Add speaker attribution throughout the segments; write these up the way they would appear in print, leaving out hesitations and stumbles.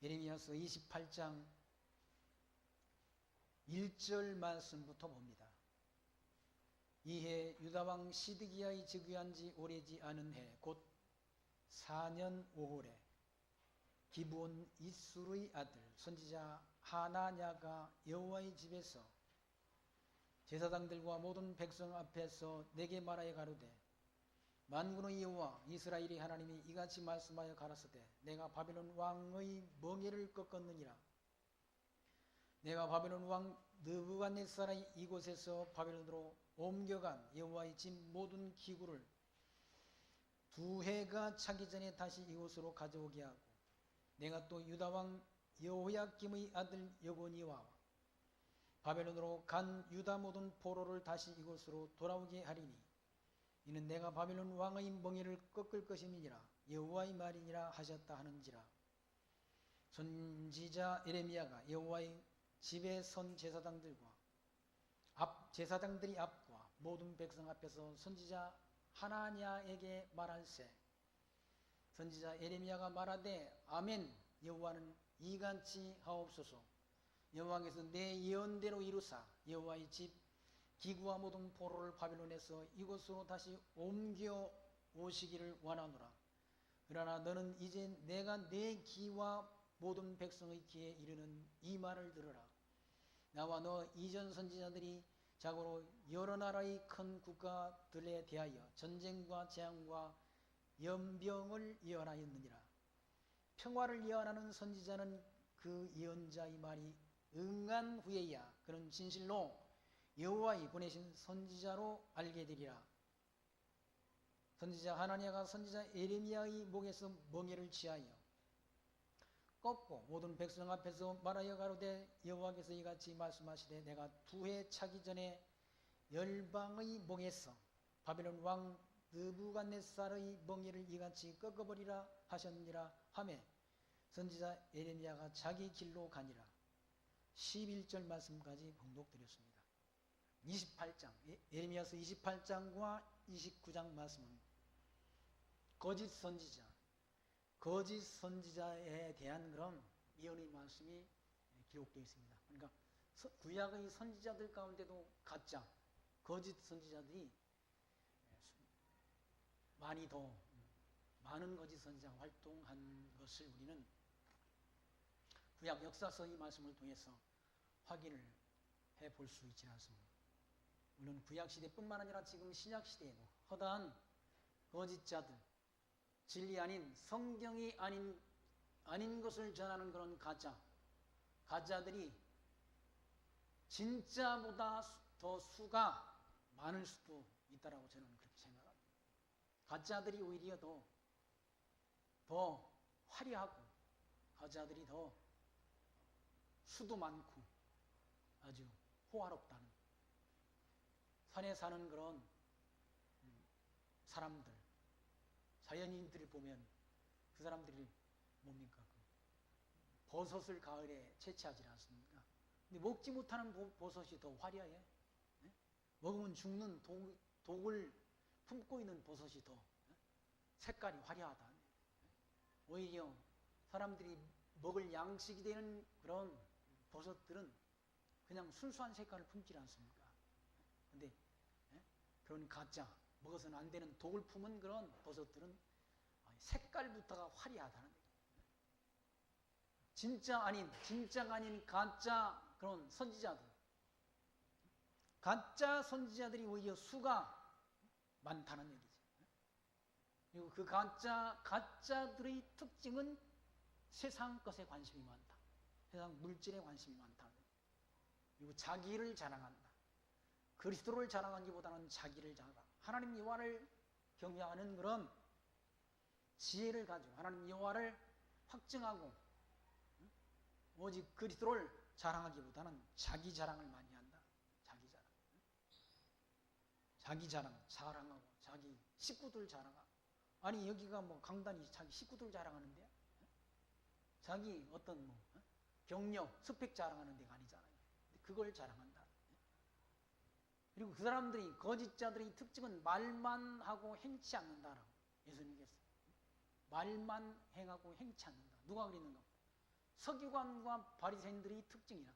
Speaker 1: 예레미야서 28장 1절 말씀부터 봅니다. 이해 유다왕 시드기야의 즉위한 지 오래지 않은 해 곧 4년 5월에 기브온 이술의 아들 선지자 하나냐가 여호와의 집에서 제사장들과 모든 백성 앞에서 내게 말하여 가로되 만군의 여호와 이스라엘의 하나님이 이같이 말씀하여 가라사대 내가 바벨론 왕의 멍에를 꺾었느니라. 내가 바벨론 왕 느부갓네살의 이곳에서 바벨론으로 옮겨간 여호와의 집 모든 기구를 2해가 차기 전에 다시 이곳으로 가져오게 하고 내가 또 유다 왕 여호야김의 아들 여고니와 바벨론으로 간 유다 모든 포로를 다시 이곳으로 돌아오게 하리니 이는 내가 바벨론 왕의 멍에를 꺾을 것임이니라 여호와의 말이니라 하셨다 하는지라. 선지자 예레미야가 여호와의 집에 선 제사장들이 앞과 모든 백성 앞에서 선지자 하나냐에게 말할세 선지자 예레미야가 말하되 아멘 여호와는 이같이 하옵소서. 여호와께서 내 예언대로 이루사 여호와의 집 기구와 모든 포로를 바벨론에서 이곳으로 다시 옮겨 오시기를 원하노라. 그러나 너는 이제 내가 내 귀와 모든 백성의 귀에 이르는 이 말을 들으라. 나와 너 이전 선지자들이 자고로 여러 나라의 큰 국가들에 대하여 전쟁과 재앙과 연병을 예언하였느니라. 평화를 예언하는 선지자는 그 예언자의 말이 응한 후에야 그는 진실로 여호와의 보내신 선지자로 알게 되리라. 선지자 하나냐가 선지자 예레미야의 목에서 멍에를 취하여 꺾고 모든 백성 앞에서 말하여 가로되 여호와께서 이같이 말씀하시되 내가 2해 차기 전에 열방의 목에서 바벨론 왕 느부갓네살의 멍에를 이같이 꺾어버리라 하셨느니라 하매 선지자 예레미야가 자기 길로 가니라. 11절 말씀까지 봉독드렸습니다. 28장 예레미야서 28장과 29장 말씀은 거짓 선지자에 대한 그런 예언의 말씀이 기록되어 있습니다. 그러니까 구약의 선지자들 가운데도 가짜 거짓 선지자들이 많은 거짓 선지자가 활동한 것을 우리는 구약 역사서의 말씀을 통해서 확인을 해볼 수 있지 않습니다. 물론 구약 시대뿐만 아니라 지금 신약 시대에도 허다한 거짓자들, 진리 아닌 성경이 아닌 것을 전하는 그런 가짜들이 진짜보다 더 수가 많을 수도 있다라고 저는 그렇게 생각합니다. 가짜들이 오히려 더 화려하고 가짜들이 더 수도 많고 아주 호화롭다는 산에 사는 그런 사람들 자연인들을 보면 그 사람들이 뭡니까? 버섯을 가을에 채취하지 않습니까? 근데 먹지 못하는 버섯이 더 화려해. 네? 먹으면 죽는 독을 품고 있는 버섯이 더 색깔이 화려하다. 오히려 사람들이 먹을 양식이 되는 그런 버섯들은 그냥 순수한 색깔을 품지 않습니까? 근데 그런 가짜 먹어서는 안 되는 독을 품은 그런 버섯들은 색깔부터가 화려하다는 얘기예요. 진짜가 아닌 가짜 그런 선지자들, 가짜 선지자들이 오히려 수가 많다는 얘기죠. 그리고 그 가짜들의 특징은 세상 것에 관심이 많다. 세상 물질에 관심이 많다. 그리고 자기를 자랑한다. 그리스도를 자랑하기보다는 자기를 자랑. 하나님 여호와를 경외하는 그런 지혜를 가지고 하나님 여호와를 확증하고 오직 그리스도를 자랑하기보다는 자기 자랑을 많이 한다. 자기 자랑하고 자기 식구들 자랑하고. 아니 여기가 뭐 강단이 자기 식구들 자랑하는데 자기 어떤 경력, 스펙 자랑하는 데가 아니잖아요. 그걸 자랑한다. 그리고 그 사람들이 거짓자들의 특징은 말만 하고 행치 않는다라고 예수님께서 말만 행하고 행치 않는다. 누가 그랬는가? 서기관과 바리새인들의 특징이라.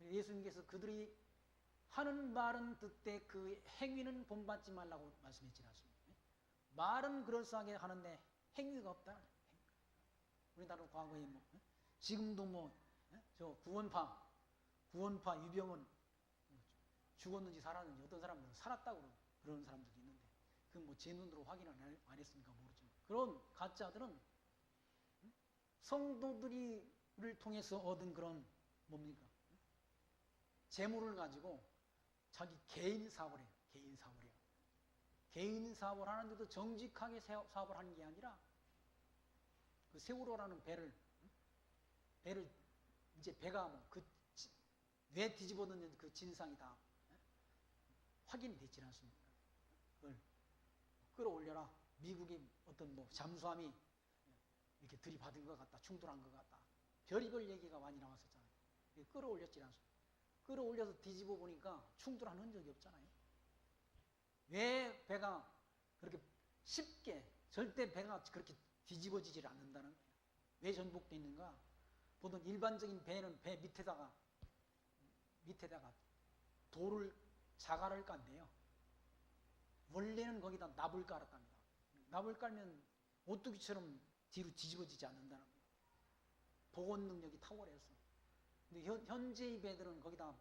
Speaker 1: 예수님께서 그들이 하는 말은 듣되 그 행위는 본받지 말라고 말씀했지 않습니까? 말은 그럴싸하게 하는데 행위가 없다. 우리나라 과거에 뭐 지금도 뭐 저 구원파 유병은 죽었는지 살았는지 어떤 사람들은 살았다고 그러는 사람들도 있는데 그건 뭐 제 눈으로 확인을 안 했으니까 모르지만 그런 가짜들은 성도들을 통해서 얻은 그런 뭡니까? 재물을 가지고 자기 개인 사업을 해요. 개인 사업을 해요. 개인 사업을 하는데도 정직하게 사업을 하는 게 아니라 그 세월호라는 배를 이제 배가 뭐 왜 뒤집어졌는지 그 진상이 다 확인이 됐지 않습니까? 그걸 끌어올려라. 미국이 어떤 뭐 잠수함이 이렇게 들이받은 것 같다. 충돌한 것 같다. 별의별 얘기가 많이 나왔었잖아요. 끌어올렸지 않습니까? 끌어올려서 뒤집어 보니까 충돌한 흔적이 없잖아요. 왜 배가 그렇게 쉽게 절대 배가 그렇게 뒤집어지질 않는다는 거예요. 왜 전복되어 있는가? 보통 일반적인 배는 배 밑에다가 돌을 자갈을 깐대요. 원래는 거기다 납을 깔았답니다. 납을 깔면 오뚜기처럼 뒤로 뒤집어지지 않는다는 거예요. 복원 능력이 탁월해서. 근데 현재의 배들은 거기다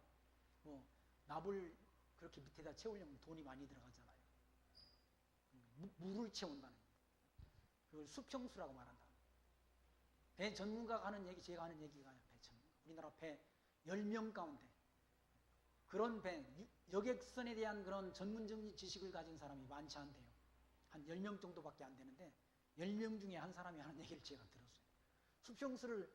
Speaker 1: 뭐 납을 그렇게 밑에다 채우려면 돈이 많이 들어가잖아요. 물을 채운다는 거예요. 그걸 수평수라고 말한다. 배 전문가가 하는 얘기, 제가 하는 얘기가 배 전문가. 우리나라 배 10명 가운데 그런 배, 여객선에 대한 그런 전문적인 지식을 가진 사람이 많지 않대요. 한 10명 정도밖에 안 되는데 10명 중에 한 사람이 하는 얘기를 제가 들었어요. 수평수를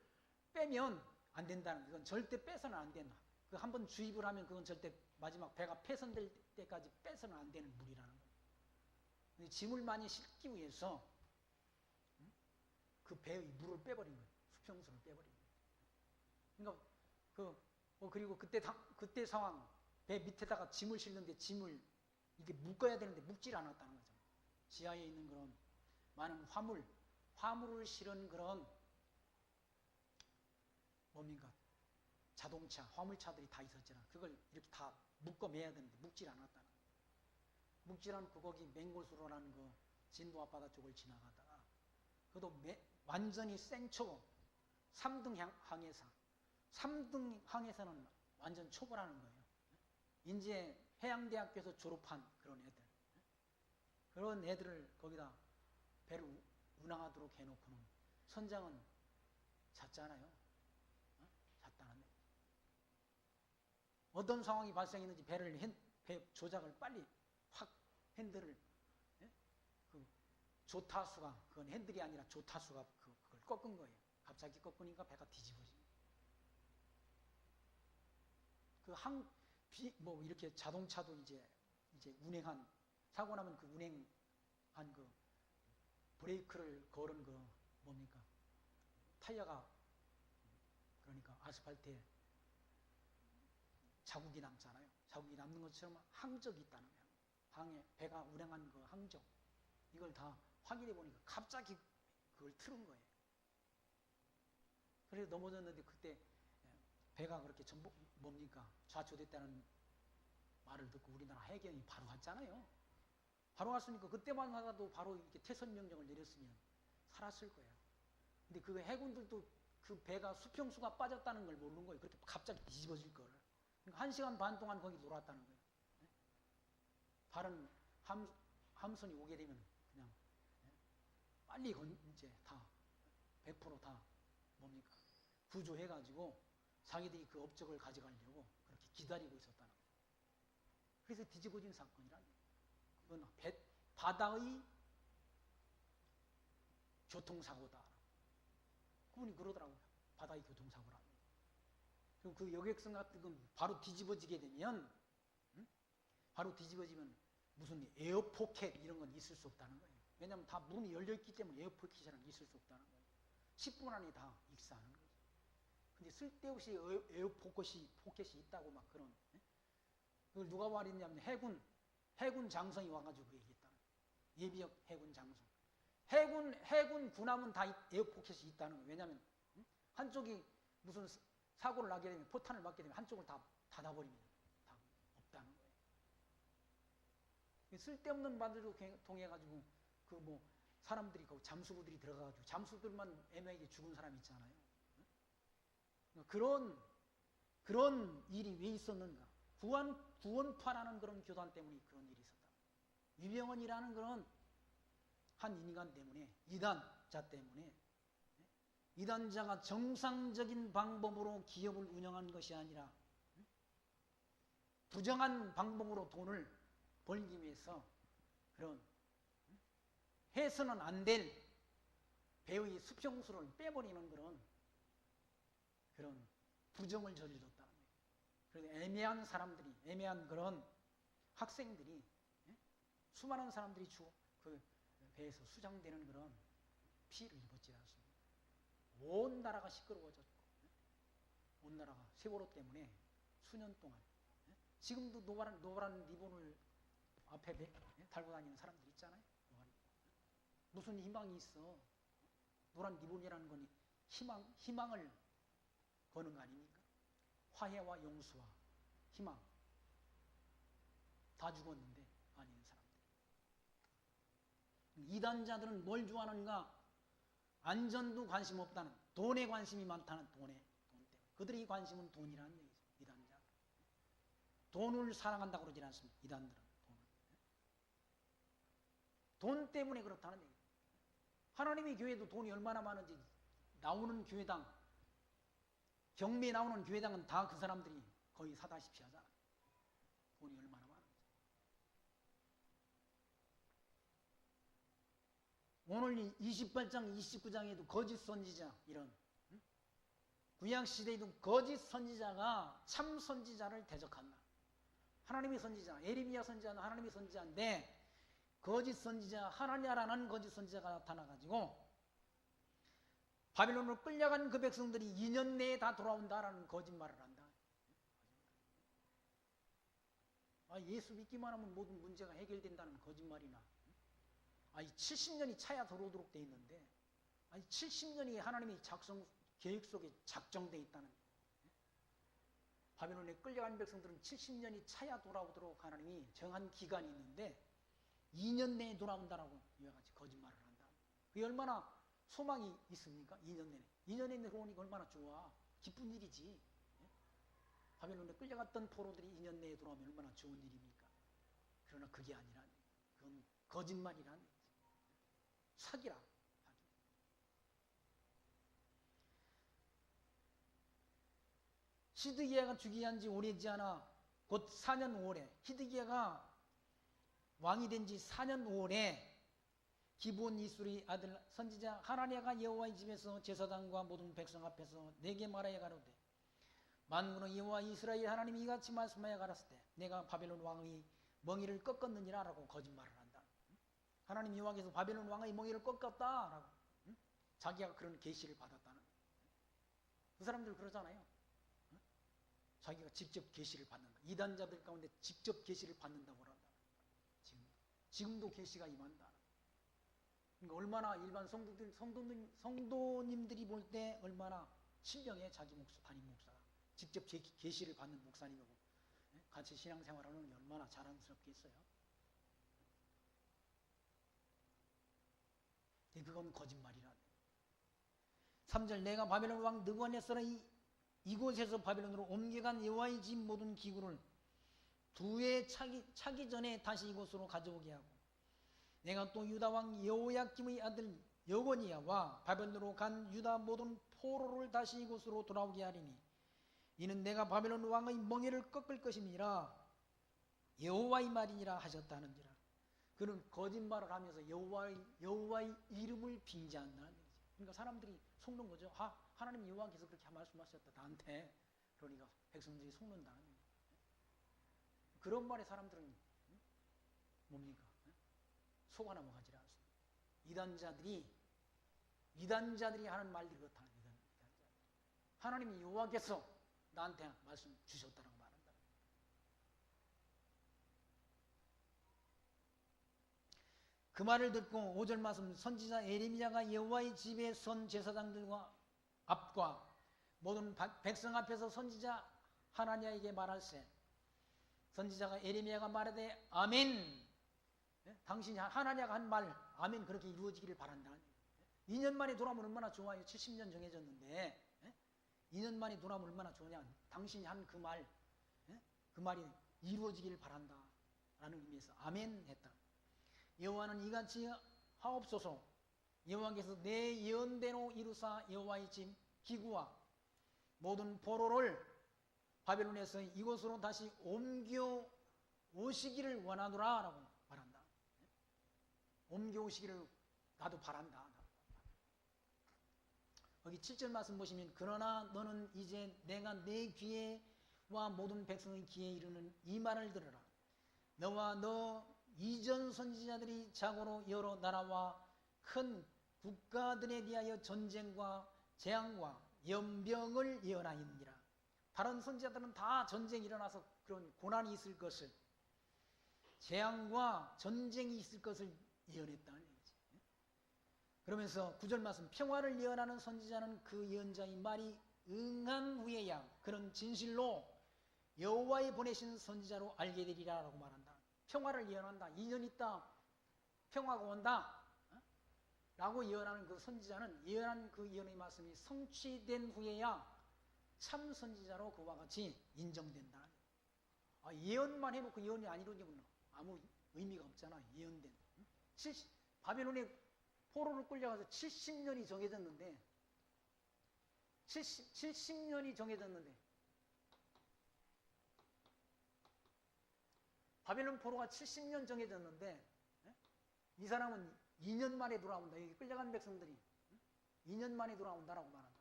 Speaker 1: 빼면 안 된다는 건 절대 빼서는 안 된다. 그 한번 주입을 하면 그건 절대 마지막 배가 폐선될 때까지 빼서는 안 되는 물이라는 거예요. 짐을 많이 싣기 위해서 그 배의 물을 빼버린 거예요. 수평수를 빼버린 거예요. 그러니까 그리고 그때 상황 배 밑에다가 짐을 싣는데 짐을 이게 묶어야 되는데 묶질 않았다는 거죠. 지하에 있는 그런 많은 화물을 실은 그런 뭡니까? 자동차, 화물차들이 다 있었잖아. 그걸 이렇게 다 묶어 매야 되는데 묶질 않았다는 거예요. 묶질 않고 거기 맹골수로라는 그 진도 앞바다 쪽을 지나가다가 그것도 완전히 생초보 3등 항해사 3등 항해사는 완전 초보라는 거예요. 인제 해양대학교에서 졸업한 그런 애들을 거기다 배를 운항하도록 해놓고는 선장은 잤잖아요. 잤다는 거예요. 어떤 상황이 발생했는지 배 조작을 빨리 확 핸들을 그 조타수가 그건 핸들이 아니라 조타수가 그걸 꺾은 거예요. 갑자기 꺾으니까 배가 뒤집어진 뭐 이렇게 자동차도 이제 운행한 사고 나면 그 운행한 그 브레이크를 걸은 그 뭡니까? 타이어가 그러니까 아스팔트에 자국이 남잖아요. 자국이 남는 것처럼 항적이 있다는 거예요. 배가 운행한 그 항적. 이걸 다 확인해 보니까 갑자기 그걸 틀은 거예요. 그래서 넘어졌는데 그때 배가 그렇게 뭡니까? 좌초됐다는 말을 듣고 우리나라 해경이 바로 왔잖아요. 바로 왔으니까 그때만 하다도 바로 이렇게 퇴선 명령을 내렸으면 살았을 거예요. 근데 그 해군들도 그 배가 수평수가 빠졌다는 걸 모르는 거예요. 그렇게 갑자기 뒤집어질 거를. 그러니까 1시간 반 동안 거기 놀았다는 거예요. 다른 함선이 오게 되면 그냥 빨리 이제 다 100% 뭡니까? 구조해가지고 자기들이 그 업적을 가져가려고 그렇게 기다리고 있었다는 거예요. 그래서 뒤집어진 사건이라는 거예요. 그건 바다의 교통사고다. 그분이 그러더라고요. 바다의 교통사고라. 그럼 그 여객선 같은 건 바로 뒤집어지게 되면 바로 뒤집어지면 무슨 에어포켓 이런 건 있을 수 없다는 거예요. 왜냐하면 다 문이 열려있기 때문에 에어포켓이라는 게 있을 수 없다는 거예요. 10분 안에 다 익사하는 거죠. 근데 쓸데없이 에어포켓이 있다고 막 그런 그걸 누가 말했냐면 해군 장성이 와가지고 그 얘기했다는 거예요. 예비역 해군 장성. 해군 군함은 다 에어포켓이 있다는 거예요. 왜냐하면 한쪽이 무슨 사고를 나게 되면, 포탄을 맞게 되면 한쪽을 다 닫아버립니다. 다 없다는 거예요. 쓸데없는 말들로 통해가지고 그 뭐 사람들이 그 잠수부들이 들어가가지고 잠수들만 애매하게 죽은 사람 있잖아요. 그런 일이 왜 있었는가? 구원파라는 그런 교단 때문에 그런 일이 있었다. 유병헌이라는 그런 한 인간 때문에, 이단자 때문에, 이단자가 정상적인 방법으로 기업을 운영한 것이 아니라 부정한 방법으로 돈을 벌기 위해서 그런 해서는 안 될 배의 수평수를 빼버리는 그런 부정을 저질렀다는 거예요. 그래서 애매한 사람들이, 애매한 그런 학생들이, 수많은 사람들이 그 배에서 수장되는 그런 피해를 입었지 않습니까? 온 나라가 시끄러워졌고, 온 나라가 세월호 때문에 수년 동안, 지금도 노란 리본을 앞에 달고 다니는 사람들 있잖아요. 무슨 희망이 있어? 노란 리본이라는 건 희망을 거는 거 아닙니까? 화해와 용서와 희망 다 죽었는데 아닌 사람들. 이단자들은 뭘 좋아하는가? 안전도 관심 없다는, 돈에 관심이 많다는, 돈 때문에. 그들의 관심은 돈이라는 얘기죠. 이단자. 돈을 사랑한다고 그러지 않습니다. 이단들은 돈 때문에 그렇다는 얘기죠. 하나님의 교회도 돈이 얼마나 많은지, 나오는 교회당, 경매에 나오는 교회당은 다 그 사람들이 거의 사다시피 하잖아. 돈이 얼마나 많은지. 오늘 28장, 29장에도 거짓 선지자, 이런 구약시대에도 거짓 선지자가 참 선지자를 대적한다. 하나님의 선지자, 에레미야 선지자는 하나님의 선지자인데, 거짓 선지자, 하나냐라는 거짓 선지자가 나타나가지고 바빌론으로 끌려간 그 백성들이 2년 내에 다 돌아온다라는 거짓말을 한다. 예수 믿기만 하면 모든 문제가 해결된다는 거짓말이나, 70년이 차야 들어오도록 돼 있는데, 70년이 하나님의 계획 속에 작정돼 있다는, 바빌론에 끌려간 백성들은 70년이 차야 돌아오도록 하나님이 정한 기간이 있는데 2년 내에 돌아온다라고 이와 같이 거짓말을 한다. 그게 얼마나 소망이 있습니까? 2년 내에. 2년 내에 들어오니까 얼마나 좋아. 기쁜 일이지. 바벨론에 끌려갔던 포로들이 2년 내에 돌아오면 얼마나 좋은 일입니까? 그러나 그게 아니라, 그건 거짓말이란 얘기지. 사기라. 사기. 히드기야가 즉위한 지 오래지 않아 곧 4년 5월에, 히드기야가 왕이 된 지 4년 5월에 기브온 이술의 아들 선지자 하나냐가 여호와의 집에서 제사장과 모든 백성 앞에서 내게 말하여 가로되, 만군의 여호와 이스라엘 하나님이 이같이 말씀하여 가라사대, 내가 바벨론 왕의 멍에를 꺾었느니라 라고 거짓말을 한다. 하나님 여호와께서 바벨론 왕의 멍에를 꺾었다 라고, 자기가 그런 계시를 받았다는. 그 사람들 그러잖아요. 자기가 직접 계시를 받는다. 이단자들 가운데 직접 계시를 받는다고 한다. 지금도 계시가 임한다. 그러니까 얼마나 일반 성도님들이 볼 때 얼마나 신령해. 자기 담임 목사가 직접 계시를 받는 목사님이고 같이 신앙생활하는 게 얼마나 자랑스럽겠어요. 그건 거짓말이라. 3절, 내가 바벨론 왕 느부갓네살의 이곳에서 바벨론으로 옮겨간 여호와의 집 모든 기구를 2해 차기 전에 다시 이곳으로 가져오게 하고, 내가 또 유다 왕 여호야김의 아들 여고니야와 바벨론으로 간 유다 모든 포로를 다시 이곳으로 돌아오게 하리니, 이는 내가 바벨론 왕의 멍에를 꺾을 것임이라 여호와의 말이니라 하셨다는지라. 그는 거짓말을 하면서 여호와의 이름을 빙자한다는 얘기죠. 그러니까 사람들이 속는 거죠. 하나님 여호와께서 그렇게 말씀하셨다 나한테. 그러니까 백성들이 속는다는 얘기죠. 그런 말에 사람들은 뭡니까? 속아 넘어가지 않습니다. 이단자들이 하는 말들이 그렇다는 거예요. 하나님이 여호와께서 나한테 말씀 주셨다고 말한다. 그 말을 듣고 5절 말씀, 선지자 에레미야가 여호와의 집에 선 제사장들과 앞과 모든 백성 앞에서 선지자 하나냐에게 말할세. 선지자가 에레미야가 말하되 아멘. 당신이 하나냐가 한 말 아멘 그렇게 이루어지기를 바란다. 2년 만에 돌아오면 얼마나 좋아요. 70년 정해졌는데 2년 만에 돌아오면 얼마나 좋으냐. 당신이 한 그 말, 그 말이 이루어지기를 바란다 라는 의미에서 아멘 했다. 여호와는 이같이 하옵소서. 여호와께서 내 예언대로 이루사 여호와의 집 기구와 모든 보로를 바벨론에서 이곳으로 다시 옮겨 오시기를 원하노라 라고 말한다. 옮겨 오시기를 나도 바란다. 여기 7절 말씀 보시면 그러나 너는 이제 내가 내 귀에와 모든 백성의 귀에 이르는 이 말을 들으라. 너와 너 이전 선지자들이 자고로 여러 나라와 큰 국가들에 대하여 전쟁과 재앙과 연병을 예언하였느니라. 다른 선지자들은 다 전쟁이 일어나서 그런 고난이 있을 것을, 재앙과 전쟁이 있을 것을 예언했다는 얘기지. 그러면서 9절 말씀 평화를 예언하는 선지자는 그 예언자의 말이 응한 후에야 그는 진실로 여호와의 보내신 선지자로 알게 되리라 라고 말한다. 평화를 예언한다. 2년 있다 평화가 온다 라고 예언하는 그 선지자는 예언한 그 예언의 말씀이 성취된 후에야 참 선지자로 그와 같이 인정된다. 예언만 해놓고 예언이 안 이루어지면 아무 의미가 없잖아. 예언된. 바벨론에 포로를 끌려가서 70년이 정해졌는데 70년이 정해졌는데 바벨론 포로가 70년 정해졌는데 이 사람은 2년 만에 돌아온다. 여기 끌려간 백성들이 2년 만에 돌아온다라고 말한다.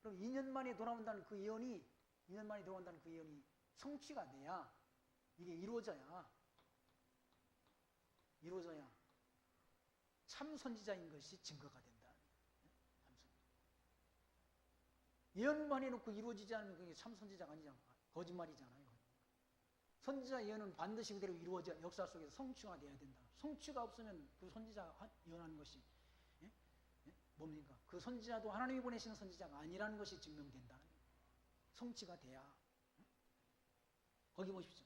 Speaker 1: 그럼 2년 만에 돌아온다는 그 예언이 2년 만에 돌아온다는 그 예언이 성취가 돼야 이게 이루어져야 참 선지자인 것이 증거가 된다. 예언만 해놓고 이루어지지 않으면 그게 참 선지자가 아니잖아. 거짓말이잖아요. 선지자 예언은 반드시 그대로 이루어져 역사 속에서 성취가 돼야 된다. 성취가 없으면 그 선지자가 예언하는 것이 뭡니까? 그 선지자도 하나님이 보내시는 선지자가 아니라는 것이 증명된다. 성취가 돼야. 거기 보십시오.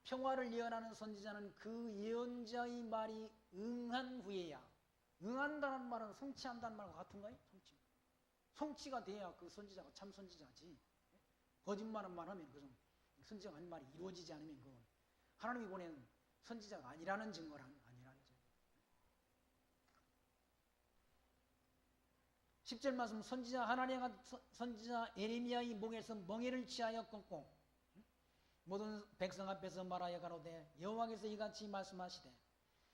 Speaker 1: 평화를 예언하는 선지자는 그 예언자의 말이 응한 후에야. 응한다는 말은 성취한다는 말과 같은가요? 성취가 돼야 그 선지자가 참 선지자지. 거짓말만 하면 그 선지자가 한 말이 이루어지지 않으면 그건 하나님이 보낸 선지자가 아니라는 증거란 아니라는 증거. 10절 말씀 선지자 하나냐가 선지자 에레미야의 목에서 멍에를 취하여 꺾고 모든 백성 앞에서 말하여 가로되 여호와께서 이같이 말씀하시되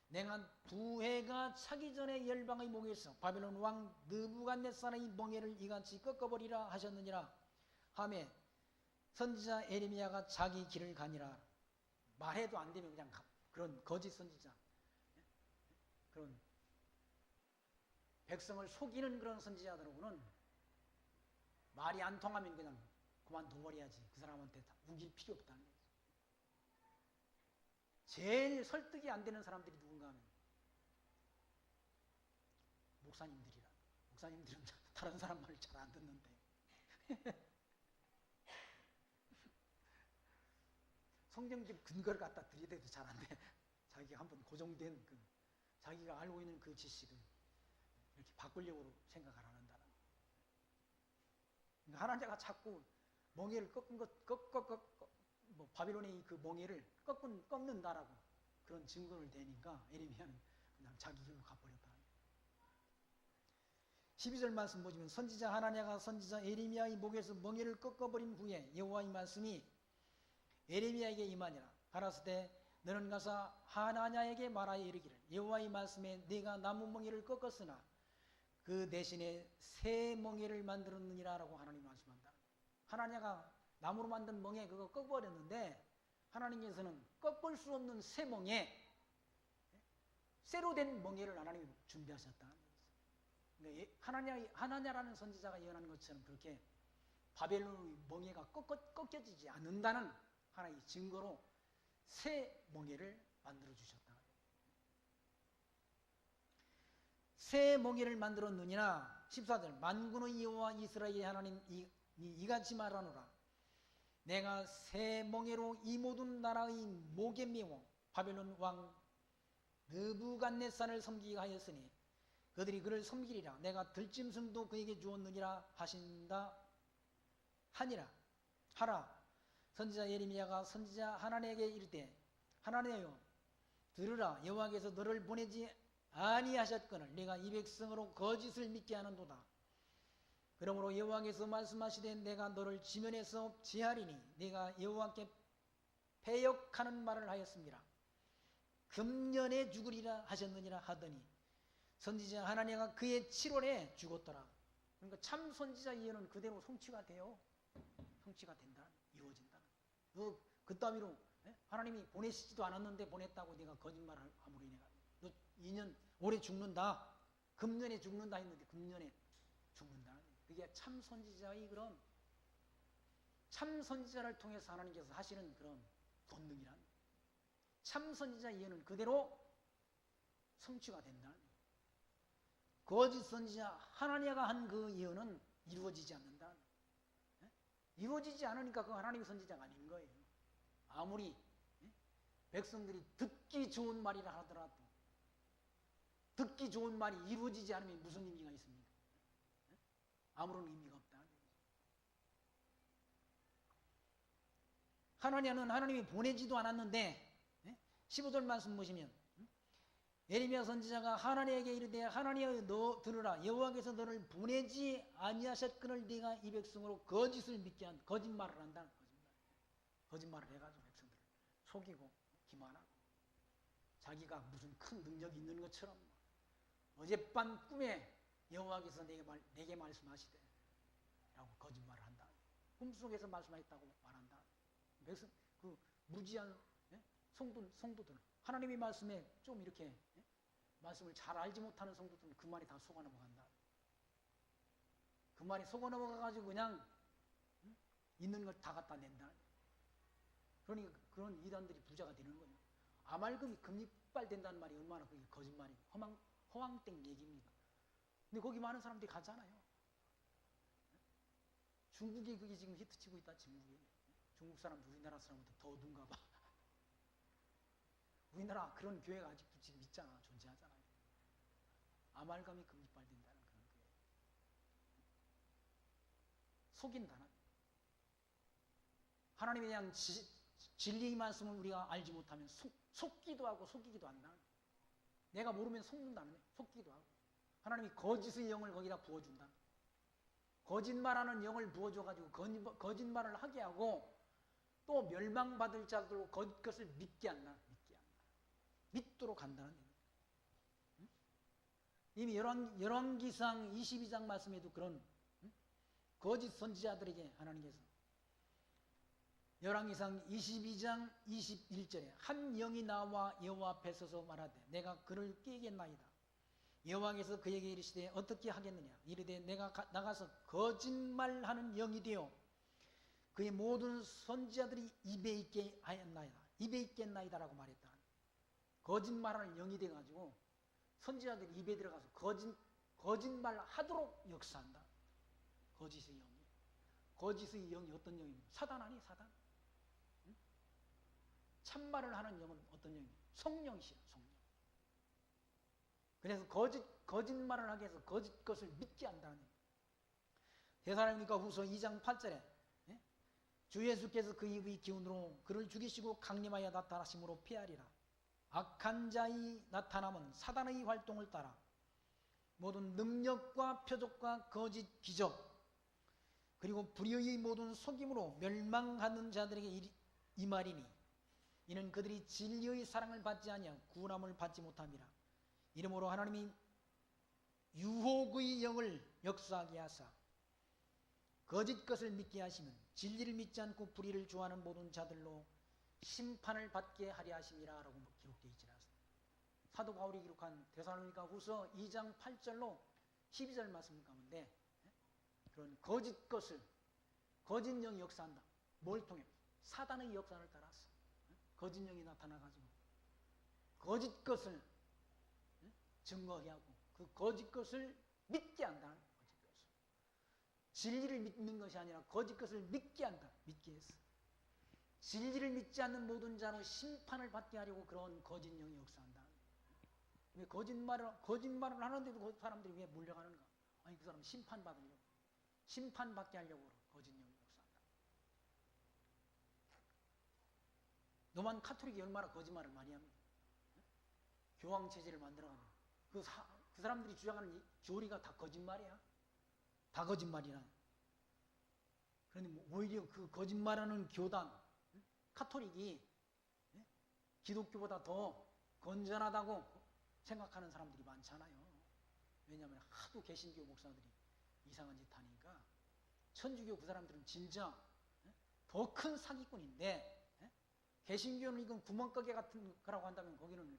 Speaker 1: 내가 두 해가 차기 전에 열방의 목에서 바벨론 왕 느부갓네살의 멍에를 이같이 꺾어버리라 하셨느니라 하매 선지자 에레미야가 자기 길을 가니라. 말해도 안 되면 그냥 그런 거짓 선지자, 그런 백성을 속이는 그런 선지자들하고는 말이 안 통하면 그냥 그만둬버려야지. 그 사람한테 우길 필요 없다는 거지. 제일 설득이 안 되는 사람들이 누군가 하면 목사님들이라. 목사님들은 다른 사람 말 잘 안 듣는데 성경적 근거를 갖다 들이대도 잘 안 돼. 자기가 한번 고정된 자기가 알고 있는 그 지식을 이렇게 바꾸려고 생각을 안 한다는 거예요. 그러니까 하나님가 자꾸 멍에를 꺾은 바빌론의 그 멍에를 꺾는다라고 그런 증거를 대니까 에레미야는 그냥 자기 길로 가버렸다. 12절 말씀 보시면 선지자 하나냐가 선지자 에레미야의 목에서 멍에를 꺾어버린 후에 여호와의 말씀이 에레미야에게 임하니라. 가라사대 너는 가서 하나냐에게 말하여 이르기를 여호와의 말씀에 네가 나무 멍에를 꺾었으나 그 대신에 새 멍에를 만들었느니라 라고 하나님이 말씀한다. 하나냐가 나무로 만든 멍에 그거 꺾어버렸는데 하나님께서는 꺾을 수 없는 새 멍에, 새로 된 멍에를 하나님이 준비하셨다. 그러니까 하나냐라는 선지자가 예언한 것처럼 그렇게 바벨론의 멍에가 꺾여지지 않는다는 하나의 증거로 새 멍에를 만들어 주셨다. 새 새 멍에를 만들었느니라. 14절 만군의 여호와 이스라엘의 하나님 이같이 말하노라. 내가 새 멍에로 이 모든 나라의 목에 메워 바벨론 왕 느부갓네살을 섬기게 하였으니 그들이 그를 섬기리라. 내가 들짐승도 그에게 주었느니라 하신다 하니라. 하라. 선지자 예레미야가 선지자 하나님에게 이르되 하나님여 들으라. 여호와께서 너를 보내지 아니하셨거늘 내가 이 백성으로 거짓을 믿게 하는도다. 그러므로 여호와께서 말씀하시되 내가 너를 지면에서 제하리니 내가 여호와께 패역하는 말을 하였습니다. 금년에 죽으리라 하셨느니라 하더니 선지자 하나니아가 그의 7월에 죽었더라. 그러니까 참 선지자 예언은 그대로 성취가 돼요. 성취가 된다. 이루어진다. 너 그따위로 하나님이 보내시지도 않았는데 보냈다고 네가 거짓말을 아무리 내가 너 2년 올해 죽는다. 금년에 죽는다 했는데 금년에 죽는다. 그게 참 선지자의 그런 참 선지자를 통해서 하나님께서 하시는 그런 권능이란 참 선지자 예언은 그대로 성취가 된다. 거짓 선지자 하나니아가 한 그 예언은 이루어지지 않는다. 이루어지지 않으니까 그 하나님의 선지자가 아닌 거예요. 아무리 백성들이 듣기 좋은 말이라 하더라도 듣기 좋은 말이 이루어지지 않으면 무슨 의미가 있습니까? 아무런 의미가 없다. 하나님은 하나님이 보내지도 않았는데 15절 말씀 보시면 예레미야 선지자가 하나님에게 이르되 하나님여 너 들으라. 여호와께서 너를 보내지 아니하셨거늘 네가 이 백성으로 거짓을 믿게 한 거짓말을 한다. 거짓말을 해가지고 백성들을 속이고 기만하고 자기가 무슨 큰 능력이 있는 것처럼 어젯밤 꿈에 여호와께서 내게 말씀하시되 라고 거짓말을 한다. 꿈속에서 말씀하셨다고 말한다. 백성 그 무지한 성도들 하나님의 말씀에 좀 이렇게 말씀을 잘 알지 못하는 성도들은 그 말이 다 속아 넘어간다. 그 말이 속아 넘어가가지고 그냥 있는 걸 다 갖다 낸다. 그러니까 그런 이단들이 부자가 되는 거예요. 아말금이 금리빨 된다는 말이 얼마나 그게 거짓말이고 허황된 얘기입니까? 근데 거기 많은 사람들이 가잖아요. 중국이 그게 지금 히트치고 있다. 중국 사람도 우리나라 사람보다 더 어둔가 봐. 우리나라 그런 교회가 아직도 지금 있잖아. 존재하잖아요. 아말감이 금리빨 된다는 그런 교회. 속인다는. 하나님에 대한 진리의 말씀을 우리가 알지 못하면 속기도 하고 속이기도 한다. 내가 모르면 속는다는 속기도 하고. 하나님이 거짓의 영을 거기다 부어준다. 거짓말하는 영을 부어줘가지고 거짓말을 하게 하고 또 멸망받을 자들로 그것을 믿게 한다. 믿도록 한다는 얘기예요. 이미 열왕기상 22장 말씀에도 그런 거짓 선지자들에게 하나님께서 열왕기상 22장 21절에 한 영이 나와 여호와 앞에 서서 말하되 내가 그를 깨겠나이다. 여호와께서 그에게 이르시되 어떻게 하겠느냐. 이르되 내가 나가서 거짓말하는 영이 되어 그의 모든 선지자들이 입에 있게 하였나이다. 입에 있겠나이다라고 말했다. 거짓말하는 영이 돼가지고 선지자들이 입에 들어가서 거짓말 하도록 역사한다. 거짓의 영이. 거짓의 영이 어떤 영입니까? 사단 아니 사단? 응? 참말을 하는 영은 어떤 영입니까? 성령이시라 성령. 그래서 거짓말을 하게 해서 거짓 것을 믿게 한다는 얘기예요. 데살로니가 후서 2장 8절에 주 예수께서 그 입의 기운으로 그를 죽이시고 강림하여 나타나심으로 피하리라. 악한 자의 나타남은 사단의 활동을 따라 모든 능력과 표적과 거짓 기적 그리고 불의의 모든 속임으로 멸망하는 자들에게 임하리니 이는 그들이 진리의 사랑을 받지 아니하고 구원함을 받지 못함이라. 이러므로 하나님이 유혹의 영을 역사하게 하사 거짓 것을 믿게 하시면 진리를 믿지 않고 불의를 좋아하는 모든 자들로 심판을 받게 하려 하심이라 라고 기록되어 있지 않습니다. 사도 바울이 기록한 데살로니가 후서 2장 8절로 12절 말씀 가운데 그런 거짓 것을 거짓 영이 역사한다. 뭘 통해? 사단의 역사를 따라서 거짓 영이 나타나가지고 거짓 것을 증거하게 하고 그 거짓 것을 믿게 한다는 거짓 것을. 진리를 믿는 것이 아니라 거짓 것을 믿게 한다. 믿게 했어. 진리를 믿지 않는 모든 자로 심판을 받게 하려고 그런 거짓 영이 역사한다. 왜 거짓말을 하는데도 그 사람들이 왜 몰려가는가? 아니 그 사람은 심판받으려고, 심판받게 하려고 거짓 영이 역사한다. 너만 카톨릭이 얼마나 거짓말을 많이 합니까? 교황 체제를 만들어가지고 그 사람들이 주장하는 교리가 다 거짓말이야. 다 거짓말이야. 그런데 오히려 그 거짓말하는 교단, 카톨릭이 기독교보다 더 건전하다고 생각하는 사람들이 많잖아요. 왜냐하면 하도 개신교 목사들이 이상한 짓 하니까. 천주교 그 사람들은 진짜 더 큰 사기꾼인데, 개신교는 이건 구멍가게 같은 거라고 한다면 거기는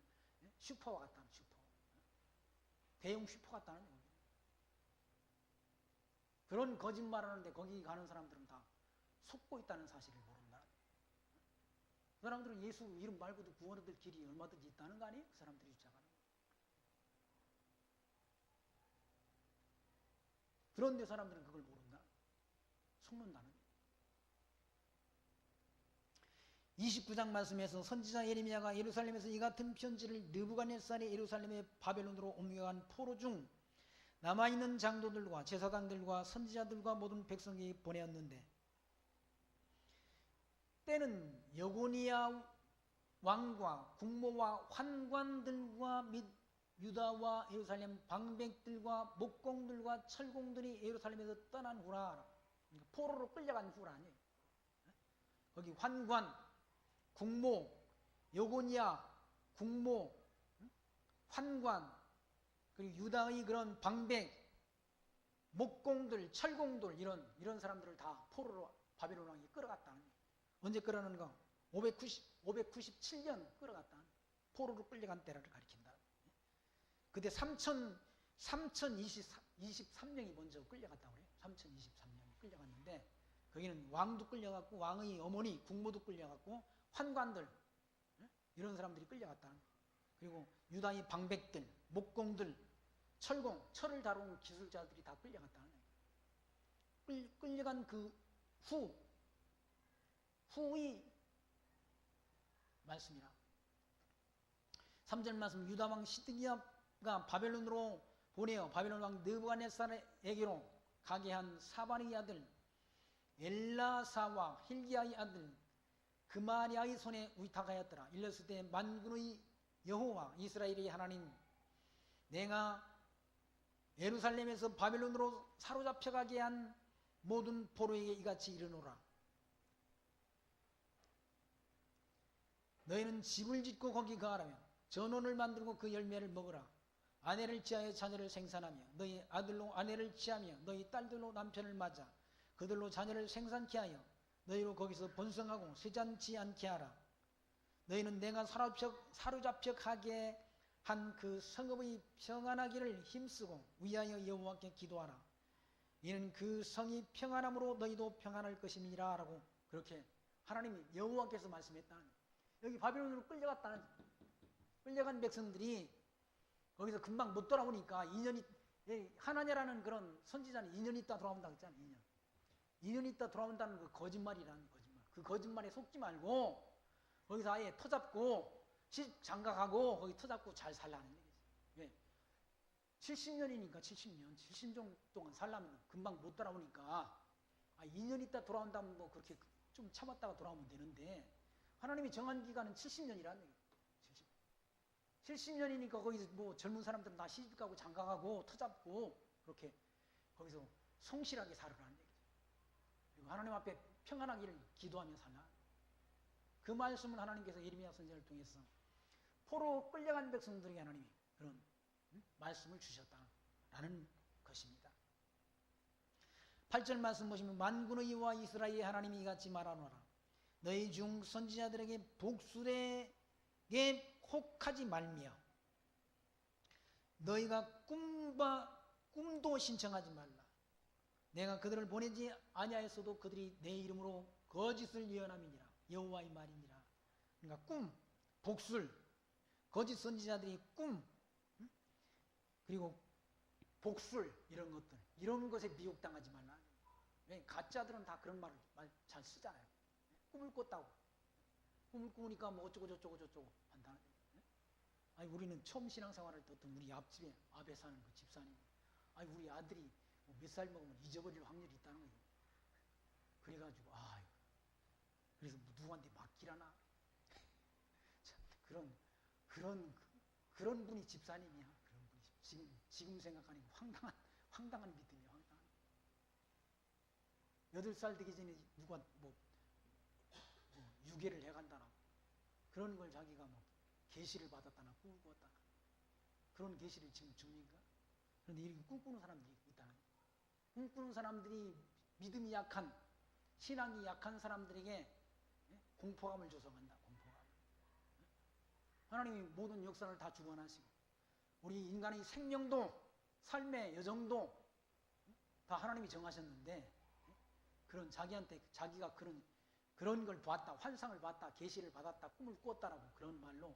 Speaker 1: 슈퍼와 같다는 슈퍼. 대형 슈퍼 같다는 거예요. 그런 거짓말을 하는데 거기 가는 사람들은 다 속고 있다는 사실을 모른다. 그 사람들은 예수 이름 말고도 구원 얻을 길이 얼마든지 있다는 거 아니에요? 그 사람들이 주장하는 거. 그런데 사람들은 그걸 모른다. 속는다는 거예요. 29장 말씀에서 선지자 예레미야가 예루살렘에서 이 같은 편지를 느부갓네살이 예루살렘의 바벨론으로 옮겨간 포로 중 남아있는 장도들과 제사장들과 선지자들과 모든 백성에게 보내었는데, 때는 여고니아 왕과 국모와 환관들과 및 유다와 예루살렘 방백들과 목공들과 철공들이 예루살렘에서 떠난 후라. 그러니까 포로로 끌려간 후라 아니에요. 거기 환관, 국모, 여고니아, 국모, 환관, 그리고 유다의 그런 방백, 목공들, 철공들 이런 사람들을 다 포로로 바벨론 왕이 끌어갔다는 거예요. 언제 끌어가는가? 597년 끌어갔다. 포로로 끌려간 때를 가리킨다. 그때 3023명이 먼저 끌려갔다고 그래요. 3023명이 끌려갔는데 거기는 왕도 끌려갔고 왕의 어머니, 국모도 끌려갔고 환관들 이런 사람들이 끌려갔다. 그리고 유다의 방백들, 목공들, 철공, 철을 다루는 기술자들이 다 끌려갔다는 거예요. 끌려간 그 후의 말씀이라. 3절 말씀, 유다왕 시드기야가 바벨론으로 보내어 바벨론 왕 느부갓네살에게로 가게 한 사반의 아들 엘라사와 힐기야의 아들 그마리아의 손에 위탁하였더라. 일렀을 때 만군의 여호와 이스라엘의 하나님, 내가 예루살렘에서 바벨론으로 사로잡혀가게 한 모든 포로에게 이같이 이르노라. 너희는 집을 짓고 거기 거하라며 전원을 만들고 그 열매를 먹으라. 아내를 취하여 자녀를 생산하며 너희 아들로 아내를 취하며 너희 딸들로 남편을 맞아 그들로 자녀를 생산케 하여 너희로 거기서 번성하고 쇠잔치 않게 하라. 너희는 내가 사로잡혀 가게 한 그 성읍의 평안하기를 힘쓰고 위하여 여호와께 기도하라. 이는 그 성이 평안함으로 너희도 평안할 것임이라 라고 그렇게 하나님이 여호와께서 말씀했다. 여기 바벨론으로 끌려간 백성들이 거기서 금방 못 돌아오니까 2년이, 하나냐라는 그런 선지자는 2년 있다 돌아온다고 했잖아요. 2년 있다 돌아온다는 그 거짓말이라는 거짓말. 그 거짓말에 속지 말고 거기서 아예 터잡고 시집 장가가고 거기 터잡고 잘 살라는 얘기죠. 왜? 70년이니까 70년 동안 살려면 금방 못 돌아오니까 2년 있다 돌아온다면 뭐 그렇게 좀 참았다가 돌아오면 되는데 하나님이 정한 기간은 70년이라는 얘기예요. 70년이니까 거기서 뭐 젊은 사람들은 다 시집가고 장가가고 터잡고 그렇게 거기서 성실하게 살으라는 얘기죠. 그리고 하나님 앞에 평안하기를 기도하며 살라. 그 말씀을 하나님께서 예레미야 선지자를 통해서 포로 끌려간 백성들에게 하나님이 그런 말씀을 주셨다라는 것입니다. 8절 말씀 보시면 만군의 여호와 이스라엘의 하나님이 이같이 말하노라. 너희 중 선지자들에게 복술에게 혹하지 말며 너희가 꿈도 신청하지 말라. 내가 그들을 보내지 아니하였어도 그들이 내 이름으로 거짓을 예언함이니라. 여호와의 말이니라. 그러니까 복술, 거짓 선지자들이 그리고 복술 이런 것들, 이런 것에 미혹당하지 말라. 왜? 가짜들은 다 그런 말 잘 쓰잖아요. 꿈을 꿨다고. 꿈을 꾸니까 뭐 어쩌고 저쩌고 한다는 거예요. 아니 우리는 처음 신앙생활을 했던 우리 앞집에 앞에 사는 그 집사님, 아니 우리 아들이 뭐 몇 살 먹으면 잊어버릴 확률이 있다는 거예요. 그래가지고 그래서 누구한테 맡기라나. 그런 분이 집사님이야. 그런 분이 지금 생각하니까 황당한 믿음이야. 황당한. 8살 되기 전에 누가 뭐 유괴를 해간다나 그런 걸 자기가 뭐 계시를 받았다나 꿈을 꾸었다나 그런 계시를 지금 줍니까? 그런데 이렇게 꿈꾸는 사람들이 있다는 거예요. 꿈꾸는 사람들이 믿음이 약한, 신앙이 약한 사람들에게 공포감을 조성한다. 공포감. 하나님이 모든 역사를 다 주관하시고 우리 인간의 생명도 삶의 여정도 다 하나님이 정하셨는데 그런 자기가 그런 걸 봤다, 환상을 봤다, 계시를 받았다, 꿈을 꾸었다라고 그런 말로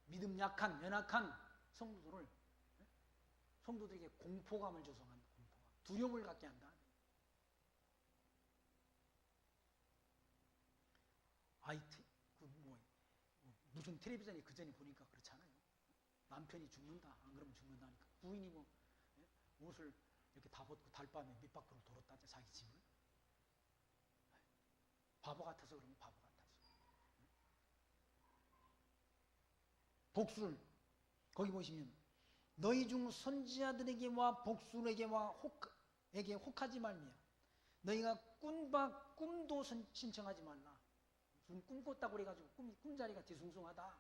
Speaker 1: 믿음 약한, 연약한 성도들에게 공포감을 조성한다. 공포감. 두려움을 갖게 한다. 무슨 텔레비전에 그 전에 보니까 그렇잖아요. 남편이 죽는다, 안 그러면 죽는다니까. 부인이 옷을 이렇게 다 벗고 달밤에 밑밖으로 돌았다죠, 자기 집을. 바보 같아서 그러면 바보 같아서. 복술, 거기 보시면 너희 중 선지자들에게와 복술에게와 에게 혹하지 말며 너희가 꿈도 신청하지 말라. 무슨 꿈 꿨다고 그래가지고 꿈자리가 뒤숭숭하다.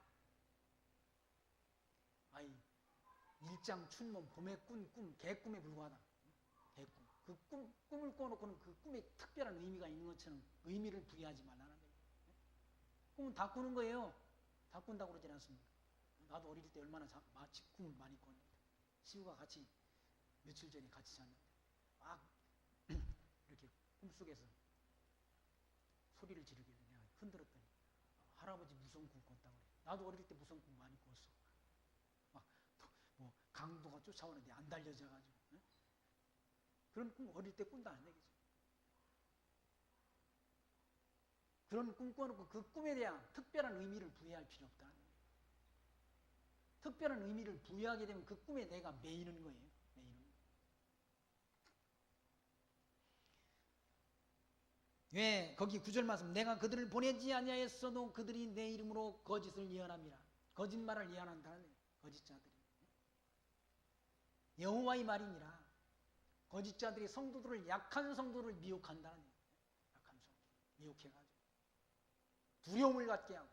Speaker 1: 일장춘몽 봄의 꿈 개꿈에 불과하다. 개꿈. 그 꿈을 꿔놓고는 그 꿈에 특별한 의미가 있는 것처럼 의미를 부여하지 말라는 거예요. 꿈은 다 꾸는 거예요. 다 꾼다고 그러지 않습니까? 나도 어릴 때 얼마나 꿈을 많이 꿨는데 시우가 같이 며칠 전에 같이 잤는데 막 이렇게 꿈속에서 소리를 지르길래 내가 흔들었더니 할아버지 무서운 꿈 꿨다고 그래. 나도 어릴 때 무서운 꿈 많이 꿨어. 뭐 강도가 쫓아오는데 안 달려져가지고 응? 그런 꿈 어릴 때 꾼다 안 되겠죠. 그런 꿈 꿔놓고 그 꿈에 대한 특별한 의미를 부여할 필요 없다. 특별한 의미를 부여하게 되면 그 꿈에 내가 매이는 거예요. 왜? 거기 9절 말씀 내가 그들을 보내지 아니하였어도 그들이 내 이름으로 거짓을 예언함이라. 거짓말을 예언한다는 거예요. 거짓자들이. 여호와의 말이니라. 거짓자들이 약한 성도를 미혹한다는 거예요. 약한 성도 미혹해가지고 두려움을 갖게 하고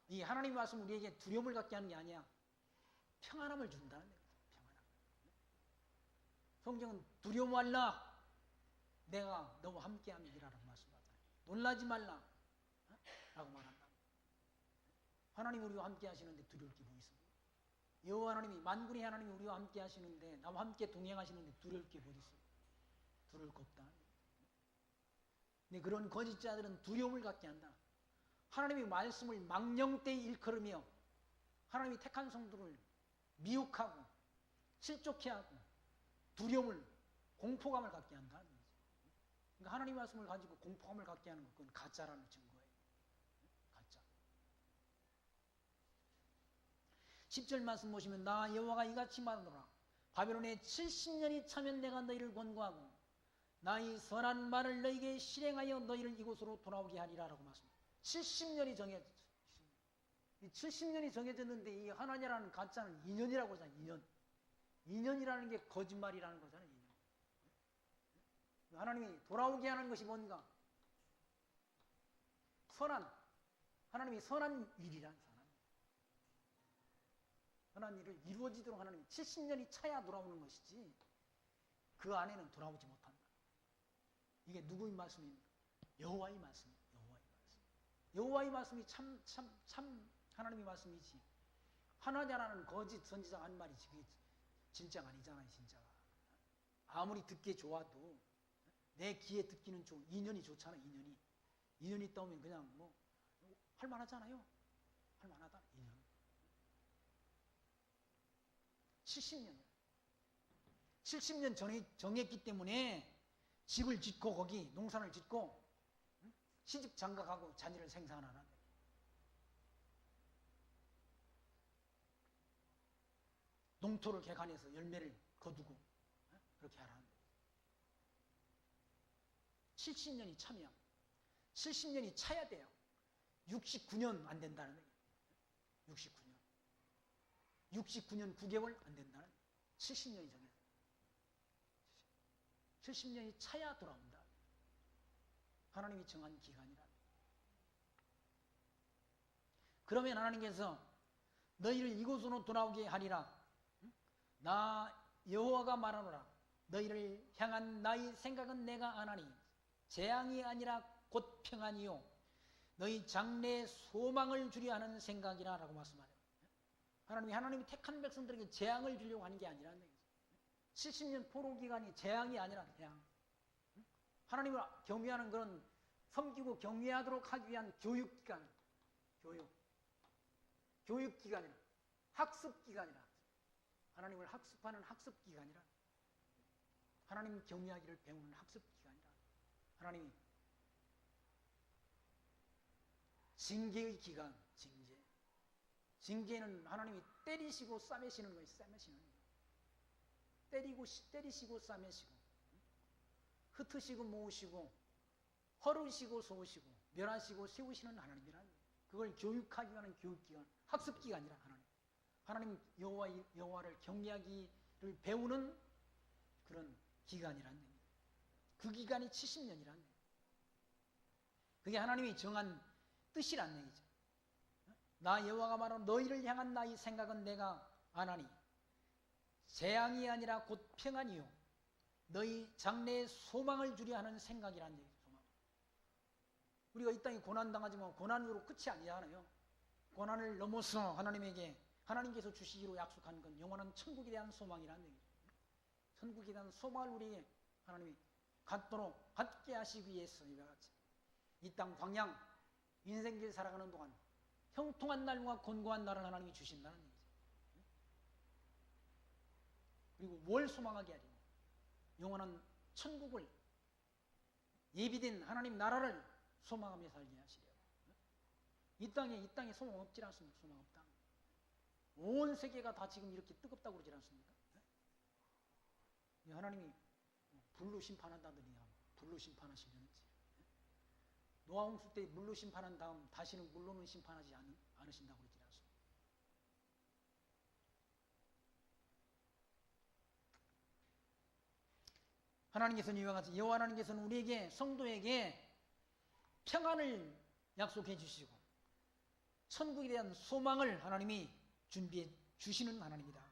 Speaker 1: 이 하나님의 말씀 우리에게 두려움을 갖게 하는 게 아니야. 평안함을 준다는 거예요. 평안함. 성경은 두려움 말라. 내가 너와 함께함이라고 말씀하잖아요. 놀라지 말라 라고 말한다. 하나님 우리와 함께 하시는데 두려울 게 뭐 있습니까? 여호와 하나님이 만군의 하나님이 우리와 함께 하시는데 나와 함께 동행하시는데 두려울 게 뭐 있어요? 두려울 거 없다. 근데 그런 거짓자들은 두려움을 갖게 한다. 하나님의 말씀을 망령되이 일컬으며 하나님이 택한 성도를 미혹하고 실족해 하고 두려움을 공포감을 갖게 한다. 그러니까 하나님의 말씀을 가지고 공포감을 갖게 하는 건 가짜라는 증거예요. 가짜. 10절 말씀 보시면 나 여호와가 이같이 말하노라. 바벨론에 70년이 차면 내가 너희를 권고하고 나의 선한 말을 너희에게 실행하여 너희를 이곳으로 돌아오게 하리라 라고 말씀합니다. 70년이 정해졌어요. 이 70년이 정해졌는데 이 하나님이라는 가짜는 2년이라고 하잖아요. 2년. 2년이라는 게 거짓말이라는 거잖아요. 2년. 하나님이 돌아오게 하는 것이 뭔가? 하나님이 선한 일이란 선한 일을 이루어지도록 하나님이 70년이 차야 돌아오는 것이지 그 안에는 돌아오지 못한다. 이게 누구의 말씀입니까? 여호와의 말씀이에요. 여호와의 말씀이 참 하나님의 말씀이지. 하나냐라는 거짓 선지자가 한 말이지 그게 진짜가 아니잖아요. 진짜가. 아무리 듣기에 좋아도 내 귀에 듣기는 좀 2년이 좋잖아. 2년이 있다 오면 그냥 뭐 할만하잖아요. 할만하다. 2년. 70년. 70년 전에 정했기 때문에 집을 짓고 거기 농산을 짓고 시집 장가가고 자녀를 생산하는 농토를 개간해서 열매를 거두고 그렇게 하라는 거예요. 70년이 차면 70년이 차야 돼요. 69년 안 된다는 거예요. 69년 9개월 안 된다는 거예요. 70년이 정해서 70년이 차야 돌아온다. 하나님이 정한 기간이라. 그러면 하나님께서 너희를 이곳으로 돌아오게 하리라. 나 여호와가 말하노라. 너희를 향한 나의 생각은 내가 아나니 재앙이 아니라 곧 평안이요 너희 장래에 소망을 주려 하는 생각이라 라고 말씀하죠. 하나님이 택한 백성들에게 재앙을 주려고 하는 게 아니라는 얘기죠. 70년 포로 기간이 재앙이 아니라 재앙. 하나님을 경외하는 그런 섬기고 경외하도록 하기 위한 교육기간, 교육기간이라, 학습기간이라, 하나님을 학습하는 학습기간이라, 하나님 경외하기를 배우는 학습기간이라, 하나님이 징계의 기간, 징계는 하나님이 때리시고 싸매시는 거예요. 싸매시는 거예요. 때리시고 싸매시고 흩으시고 모으시고 헐으시고 쏘으시고 멸하시고 세우시는 하나님이라는 거예요. 그걸 교육하기 위한 교육기간, 학습기간이라 하나님 여호와를 경외하기를 배우는 그런 기간이라는 거예요. 그 기간이 70년이라는 거예요. 그게 하나님이 정한 뜻이란 얘기죠. 나 여호와가 말하는 너희를 향한 나의 생각은 내가 아나니 재앙이 아니라 곧 평안이요 너희 장래에 소망을 주려 하는 생각이란 얘기죠. 소망. 우리가 이 땅에 고난당하지만 고난으로 끝이 아니잖아요. 고난을 넘어서 하나님께서 주시기로 약속한 건 영원한 천국에 대한 소망이라는 얘기죠. 천국에 대한 소망을 우리에게 하나님이 갖게 하시기 위해서 이와 같이 이 땅 광양 인생길 살아가는 동안 형통한 날과 곤고한 날을 하나님이 주신다는 얘기죠. 그리고 뭘 소망하게 하리요? 영원한 천국을 예비된 하나님 나라를 소망하며 살게 하시려고. 이 땅에 소망 없지 않습니까? 소망 없다. 온 세계가 다 지금 이렇게 뜨겁다고 그러지 않습니까? 하나님이 불로 심판한다더니 불로 심판하시려는지. 노아홍수 때 물로 심판한 다음 다시는 물로는 심판하지 않으신다고 그러지 않습니까? 하나님께서는 이와 같이 여호와 하나님께서는 우리에게 성도에게 평안을 약속해 주시고 천국에 대한 소망을 하나님이 준비해 주시는 하나님이다.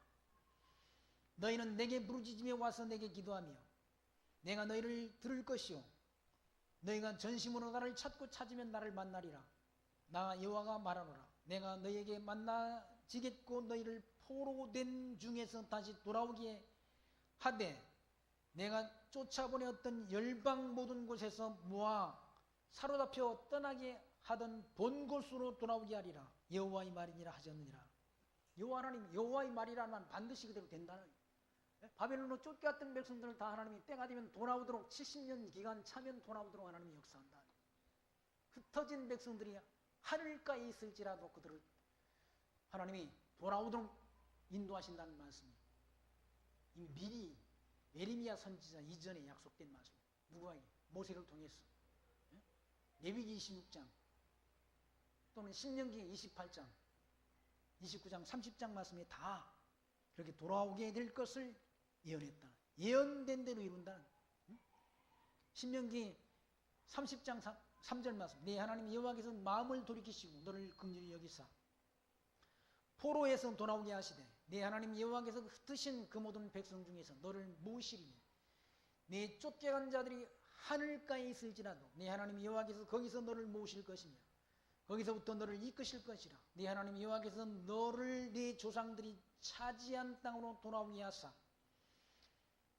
Speaker 1: 너희는 내게 부르짖으며 와서 내게 기도하며 내가 너희를 들을 것이요 너희가 전심으로 나를 찾고 찾으면 나를 만나리라. 나 여호와가 말하노라. 내가 너희에게 만나지겠고 너희를 포로된 중에서 다시 돌아오게 하되 내가 쫓아보내었던 열방 모든 곳에서 모아 사로잡혀 떠나게 하던 본 곳으로 돌아오게 하리라. 여호와의 말이니라 하셨느니라. 여호와 하나님 여호와의 말이라면 반드시 그대로 된다는. 바벨론으로 쫓겨왔던 백성들을 다 하나님이 때가 되면 돌아오도록 70년 기간 차면 돌아오도록 하나님이 역사한다. 흩어진 백성들이 하늘가에 있을지라도 그들을 하나님이 돌아오도록 인도하신다는 말씀이 이미 미리 예레미야 선지자 이전에 약속된 말씀. 누구에게? 모세를 통해서. 레위기 26장 또는 신명기 28장 29장 30장 말씀에 다 그렇게 돌아오게 될 것을 예언했다. 예언된 대로 이룬다. 신명기 30장 3절 말씀. 네 하나님 여호와께서 마음을 돌이키시고 너를 긍휼히 여기사 포로에서 돌아오게 하시되 네 하나님 여호와께서 흩으신 그 모든 백성 중에서 너를 모으시리니 네 쫓겨간 자들이 하늘가에 있을지라도 네 하나님 여호와께서 거기서 너를 모으실 것이며 거기서부터 너를 이끄실 것이라. 네 하나님 여호와께서 너를 네 조상들이 차지한 땅으로 돌아오게 하사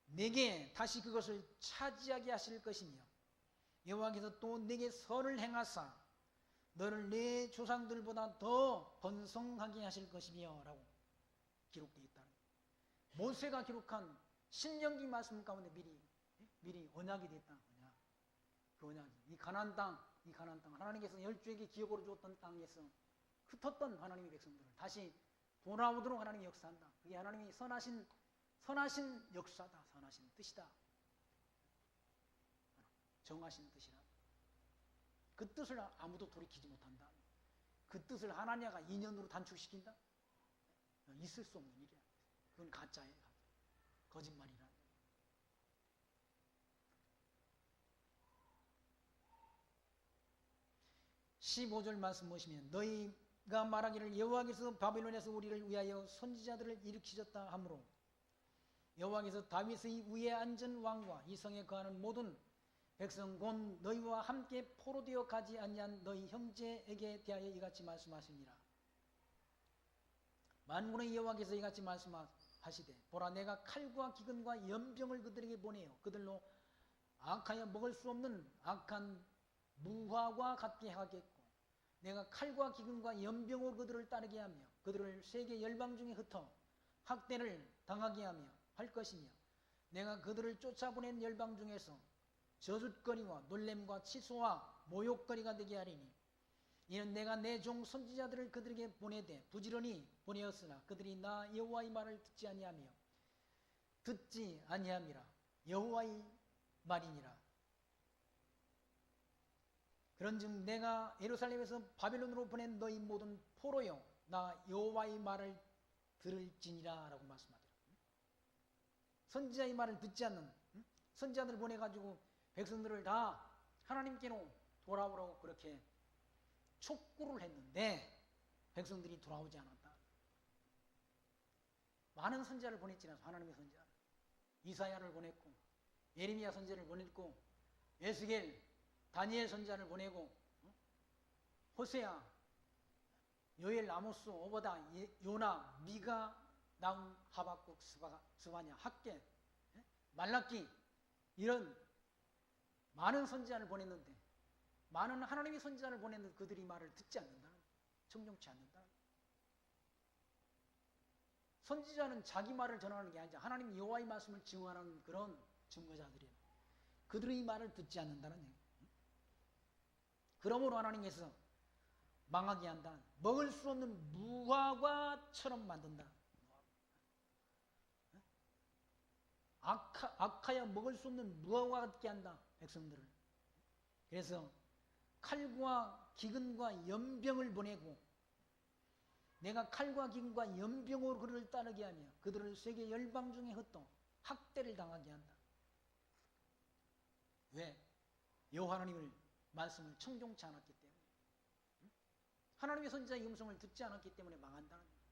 Speaker 1: 내게 다시 그것을 차지하게 하실 것이며 여호와께서 또 내게 선을 행하사 너를 내 조상들보다 더 번성하게 하실 것이며 라고 기록되어 있다. 모세가 기록한 신명기 말씀 가운데 미리 언약이 됐다. 언약. 그 언약이 이 가나안 땅 하나님께서 열주에게 기업으로 주었던 땅에서 흩었던 하나님의 백성들을 다시 돌아오도록 하나님이 역사한다. 그게 하나님이 선하신 역사다. 선하신 뜻이다. 정하신 뜻이라. 그 뜻을 아무도 돌이키지 못한다. 그 뜻을 하나냐가 2년으로 단축시킨다? 있을 수 없는 일이야. 그건 가짜예요. 거짓말이라. 15절 말씀 보시면 너희가 말하기를 여호와께서 바벨론에서 우리를 위하여 선지자들을 일으키셨다 하므로 여호와께서 다윗의 위에 앉은 왕과 이 성에 거하는 모든 백성 곧 너희와 함께 포로되어 가지 아니한 너희 형제에게 대하여 이같이 말씀하시니라. 만군의 여호와께서 이같이 말씀하시되 보라 내가 칼과 기근과 연병을 그들에게 보내어 그들로 악하여 먹을 수 없는 악한 무화과 같게 하겠고 내가 칼과 기근과 연병으로 그들을 따르게 하며 그들을 세계 열방 중에 흩어 학대를 당하게 하며 할 것이며 내가 그들을 쫓아보낸 열방 중에서 저주거리와 놀램과 치소와 모욕거리가 되게 하리니 이는 내가 내 종 선지자들을 그들에게 보내되 부지런히 보내었으나 그들이 나 여호와의 말을 듣지 아니함이라. 여호와의 말이니라. 그런즉 내가 예루살렘에서 바벨론으로 보낸 너희 모든 포로여 나 여호와의 말을 들을지니라 라고 말씀하더라. 선지자의 말을 듣지 않는 선지자들을 보내가지고 백성들을 다 하나님께로 돌아오라고 그렇게 촉구를 했는데 백성들이 돌아오지 않았다. 많은 선지자를 보냈지만 하나님의 선지자 이사야를 보냈고 예레미야 선지자를 보냈고 에스겔 다니엘 선지자를 보내고 호세아 요엘 아모스 오바다 요나 미가 나훔 하박국 스바냐 학개 말라기 이런 많은 선지자를 보냈는데 많은 하나님의 선지자를 보냈는데 그들이 말을 듣지 않는다. 청종치 않는다. 선지자는 자기 말을 전하는 게 아니라 하나님 여호와의 말씀을 증언하는 그런 증거자들이에요. 그들의 말을 듣지 않는다는 얘기예요. 그러므로 하나님께서 망하게 한다. 먹을 수 없는 무화과처럼 만든다. 악하여 먹을 수 없는 무화과 같게 한다. 백성들을. 그래서 칼과 기근과 연병을 보내고 내가 칼과 기근과 연병으로 그들을 따르게 하며 그들을 세계 열방 중에 흩어 학대를 당하게 한다. 왜? 여호와 하나님을 말씀을 청종치 않았기 때문에 하나님의 선지자의 음성을 듣지 않았기 때문에 망한다는 거예요.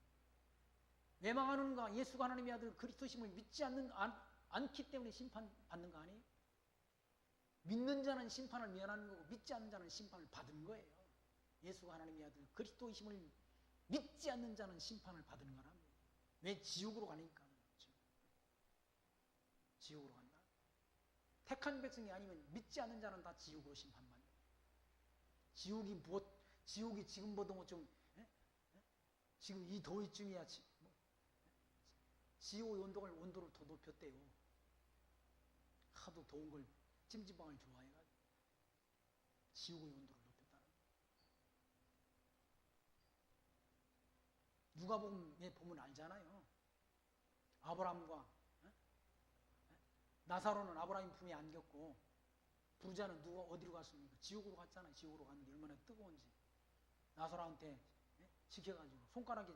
Speaker 1: 왜 망하는가? 예수가 하나님의 아들 그리스도심을 믿지 않기 때문에 심판받는 거 아니에요? 믿는 자는 심판을 면하는 거고 믿지 않는 자는 심판을 받은 거예요. 예수가 하나님의 아들 그리스도이심을 믿지 않는 자는 심판을 받는 거랍니다. 왜? 지옥으로 가니까. 지옥으로 간다. 택한 백성이 아니면 믿지 않는 자는 다 지옥으로 심판받는 거예요. 지옥이 지금보다 뭐 좀 지금 이 더위쯤이야 지옥의 온도를 더 높였대요. 하도 더운 걸 찜질방을 좋아해가지고 지옥의 온도를 높였다. 누가복음에 보면 알잖아요. 아브라함과 나사로는 아브라함 품에 안겼고 부자는 어디로 갔습니까? 지옥으로 갔잖아요. 지옥으로 갔는데 얼마나 뜨거운지 나사로한테 지켜가지고 손가락에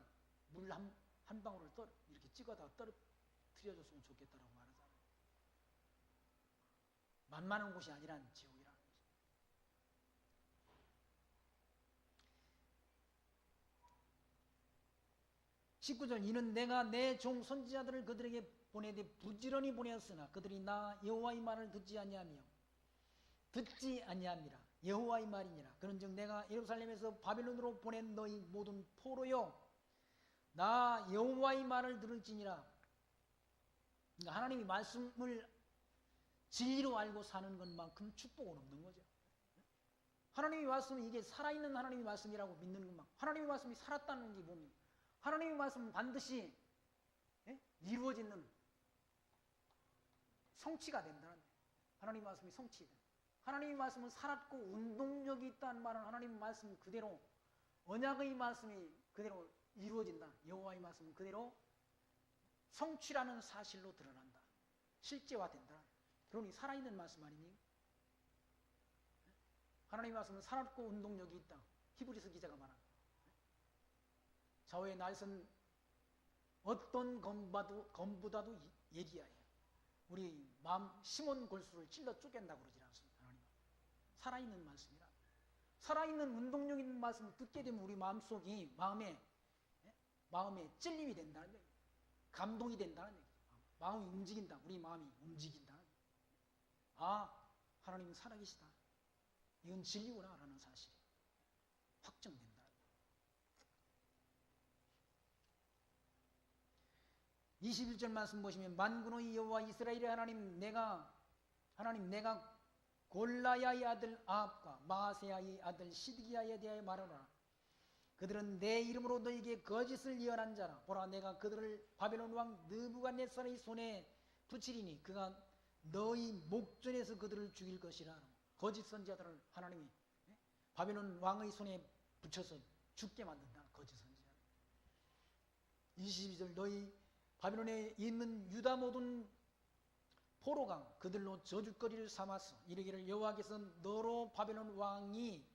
Speaker 1: 물 한 방울을 이렇게 찍어다가 떨어뜨려줬으면 좋겠다라고 말하잖아요. 만만한 곳이 아니란 지옥이라는 거죠. (19절) 이는 내가 내 종 선지자들을 그들에게 보내되 부지런히 보내었으나 그들이 나 여호와의 말을 듣지 아니함이라. 여호와의 말이니라. 그런즉 내가 예루살렘에서 바벨론으로 보낸 너희 모든 포로여 나 여호와의 말을 들을지니라. 그러니까 하나님이 말씀을 진리로 알고 사는 것만큼 축복은 없는 거죠. 하나님의 말씀은 이게 살아있는 하나님의 말씀이라고 믿는 것만 하나님의 말씀이 살았다는 게 뭡니까? 하나님의 말씀은 반드시 이루어지는 성취가 된다는 거예요. 하나님 말씀이 성취돼. 하나님의 말씀은 살았고 운동력이 있다는 말은 하나님 말씀 그대로 언약의 말씀이 그대로 이루어진다. 여호와의 말씀은 그대로 성취라는 사실로 드러난다. 실제화된다. 그러니 살아있는 말씀 아니니? 하나님의 말씀은 살았고 운동력이 있다. 히브리서 기자가 말합니다. 좌우의 날선 어떤 검보다도 예리하여 우리 마음 심원 골수를 찔러 쪼갠다고 그러지 않습니까? 하나님 살아있는 말씀이라. 살아있는 운동력 있는 말씀을 듣게 되면 우리 마음속이 마음에 찔림이 된다는 거예요. 감동이 된다는 거예요. 마음이 움직인다. 우리 마음이 움직인다. 아, 하나님은 살아계시다. 이건 진리구나 라는 사실이 확정된다. 21절 말씀 보시면 만군의 여호와 이스라엘의 하나님 내가 골라야의 아들 아합과 마아세야의 아들 시드기야에 대하여 말하노라. 그들은 내 이름으로 너에게 거짓을 예언한 자라. 보라 내가 그들을 바벨론 왕 느부갓네살의 손에 붙이리니 그가 너희 목전에서 그들을 죽일 것이라. 거짓 선지자들을 하나님이 바벨론 왕의 손에 붙여서 죽게 만든다. 거짓 선지자. 22절 너희 바벨론에 있는 유다 모든 포로가 그들로 저주거리를 삼았어. 이르기를 여호와께서 너로 바벨론 왕이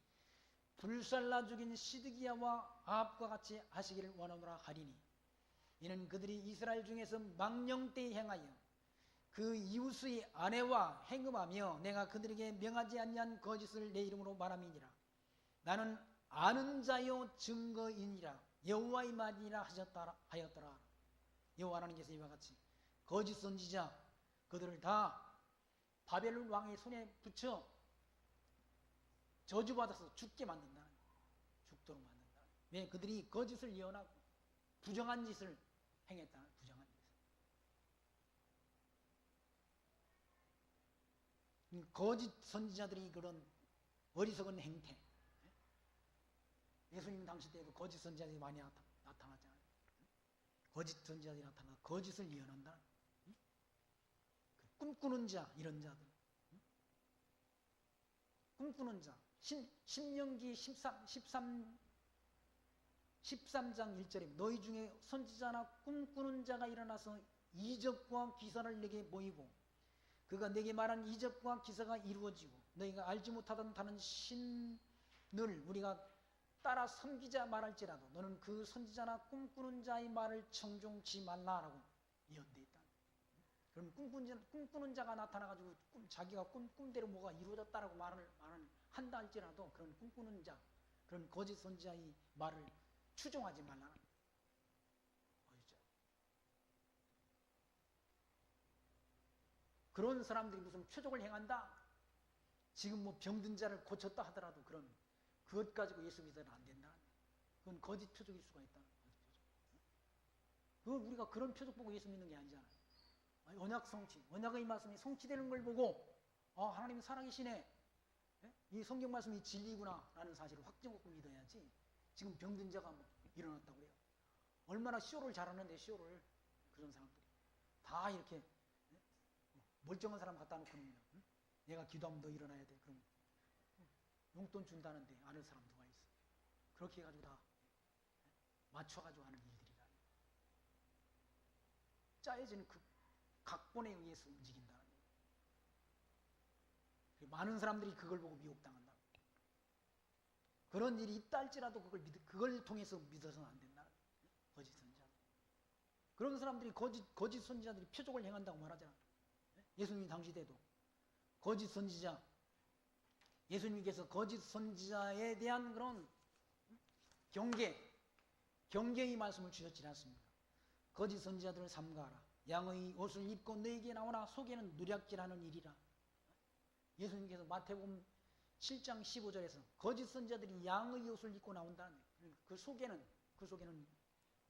Speaker 1: 불살라 죽인 시드기야와 아합과 같이 하시기를 원하노라 하리니 이는 그들이 이스라엘 중에서 망령되이 행하여 그 이웃의 아내와 행음하며 내가 그들에게 명하지 아니한 거짓을 내 이름으로 말함이니라. 나는 아는 자요 증거이니라. 여호와의 말이라 하였더라. 여호와 하나님께서 이와 같이 거짓 선지자 그들을 다 바벨론 왕의 손에 붙여 저주받아서 죽게 만든다. 죽도록 만든다. 왜? 그들이 거짓을 예언하고 부정한 짓을 행했다. 부정한 짓. 거짓 선지자들이 그런 어리석은 행태. 예수님 당시 때에도 거짓 선지자들이 많이 나타났잖아요. 거짓 선지자들이 나타나 거짓을 예언한다. 꿈꾸는 자 이런 자들. 꿈꾸는 자. 신명기 13장 1절에 너희 중에 선지자나 꿈꾸는 자가 일어나서 이적과 기사를 내게 보이고 그가 내게 말한 이적과 기사가 이루어지고 너희가 알지 못하던 다른 신을 우리가 따라 섬기자 말할지라도 너는 그 선지자나 꿈꾸는 자의 말을 청종치 말라라고 예언되어 있다. 그럼 꿈꾸는 자가 나타나가지고 자기가 꿈대로 뭐가 이루어졌다라고 말을 한다 할지라도 그런 꿈꾸는 자, 그런 거짓 선지자의 말을 추종하지 말라. 그런 사람들이 무슨 표적을 행한다? 지금 뭐 병든 자를 고쳤다 하더라도 그것 가지고 예수 믿어서는 안 된다. 그건 거짓 표적일 수가 있다. 그건 우리가 그런 표적 보고 예수 믿는 게 아니잖아. 언약 성취, 언약의 말씀이 성취되는 걸 보고 하나님 살아계시네. 이 성경 말씀이 진리구나 라는 사실을 확정하고 믿어야지. 지금 병든 자가 일어났다고 그래요. 얼마나 쇼를 잘하는데 쇼를. 그런 사람들이 다 이렇게 멀쩡한 사람 갖다 놓고는 내가 기도하면 너 일어나야 돼. 그럼 용돈 준다는데 아는 사람 누가 있어. 그렇게 해가지고 다 맞춰가지고 하는 일들이라. 짜여지는 그 각본에 의해서 움직인다는 거예요. 많은 사람들이 그걸 보고 미혹당한다. 그런 일이 있다 할지라도 그걸 통해서 믿어서는 안 된다. 거짓 선지자. 그런 사람들이 거짓 선지자들이 표적을 행한다고 말하잖아. 예수님 당시 때도 거짓 선지자, 예수님께서 거짓 선지자에 대한 그런 경계의 말씀을 주셨지 않습니까? 거짓 선지자들을 삼가하라. 양의 옷을 입고 너에게 나오나 속에는 누략질하는 일이라. 예수님께서 마태복음 7장 15절에서 거짓 선지자들이 양의 옷을 입고 나온다는 거예요. 그 속에는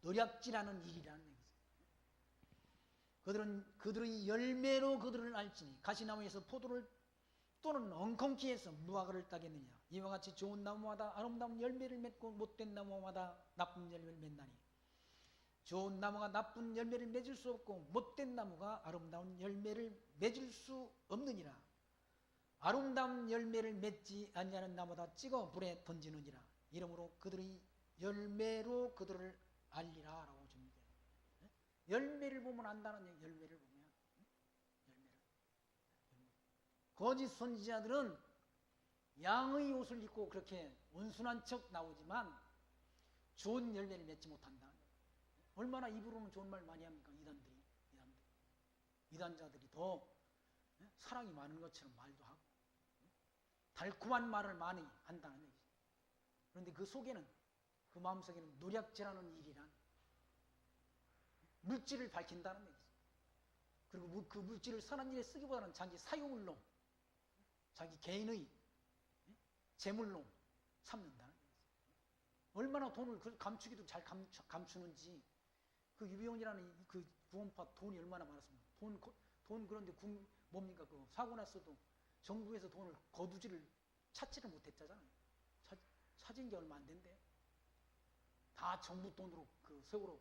Speaker 1: 누략질하는 일이라는 거예요. 그들의 열매로 그들을 알지니 가시나무에서 포도를 또는 엉겅퀴에서 무화과를 따겠느냐. 이와 같이 좋은 나무마다 아름다운 열매를 맺고 못된 나무마다 나쁜 열매를 맺나니 좋은 나무가 나쁜 열매를 맺을 수 없고 못된 나무가 아름다운 열매를 맺을 수 없느니라. 아름다운 열매를 맺지 아니하는 나무다 찍어 불에 던지느니라. 이러므로 그들의 열매로 그들을 알리라 라고 줍니다. 열매를 보면 안다는 얘기. 열매를 보면 열매를. 거짓 선지자들은 양의 옷을 입고 그렇게 온순한 척 나오지만 좋은 열매를 맺지 못한다. 얼마나 입으로는 좋은 말 많이 합니까? 이단자들이 더 사랑이 많은 것처럼 말도 하고 달콤한 말을 많이 한다는 얘기죠. 그런데 그 속에는, 그 마음속에는 노략질하는 일이란 물질을 밝힌다는 얘기죠. 그리고 그 물질을 선한 일에 쓰기보다는 자기 사유물로, 자기 개인의 재물로 삼는다는 얘기죠. 얼마나 돈을 감추기도 잘 감추는지. 그 유비용이라는 그 구원파 돈이 얼마나 많았습니까? 돈 그런데 뭡니까? 그 사고 났어도 정부에서 돈을 찾지를 못했잖아요. 찾은 게 얼마 안 된대. 다 정부 돈으로 그 세월호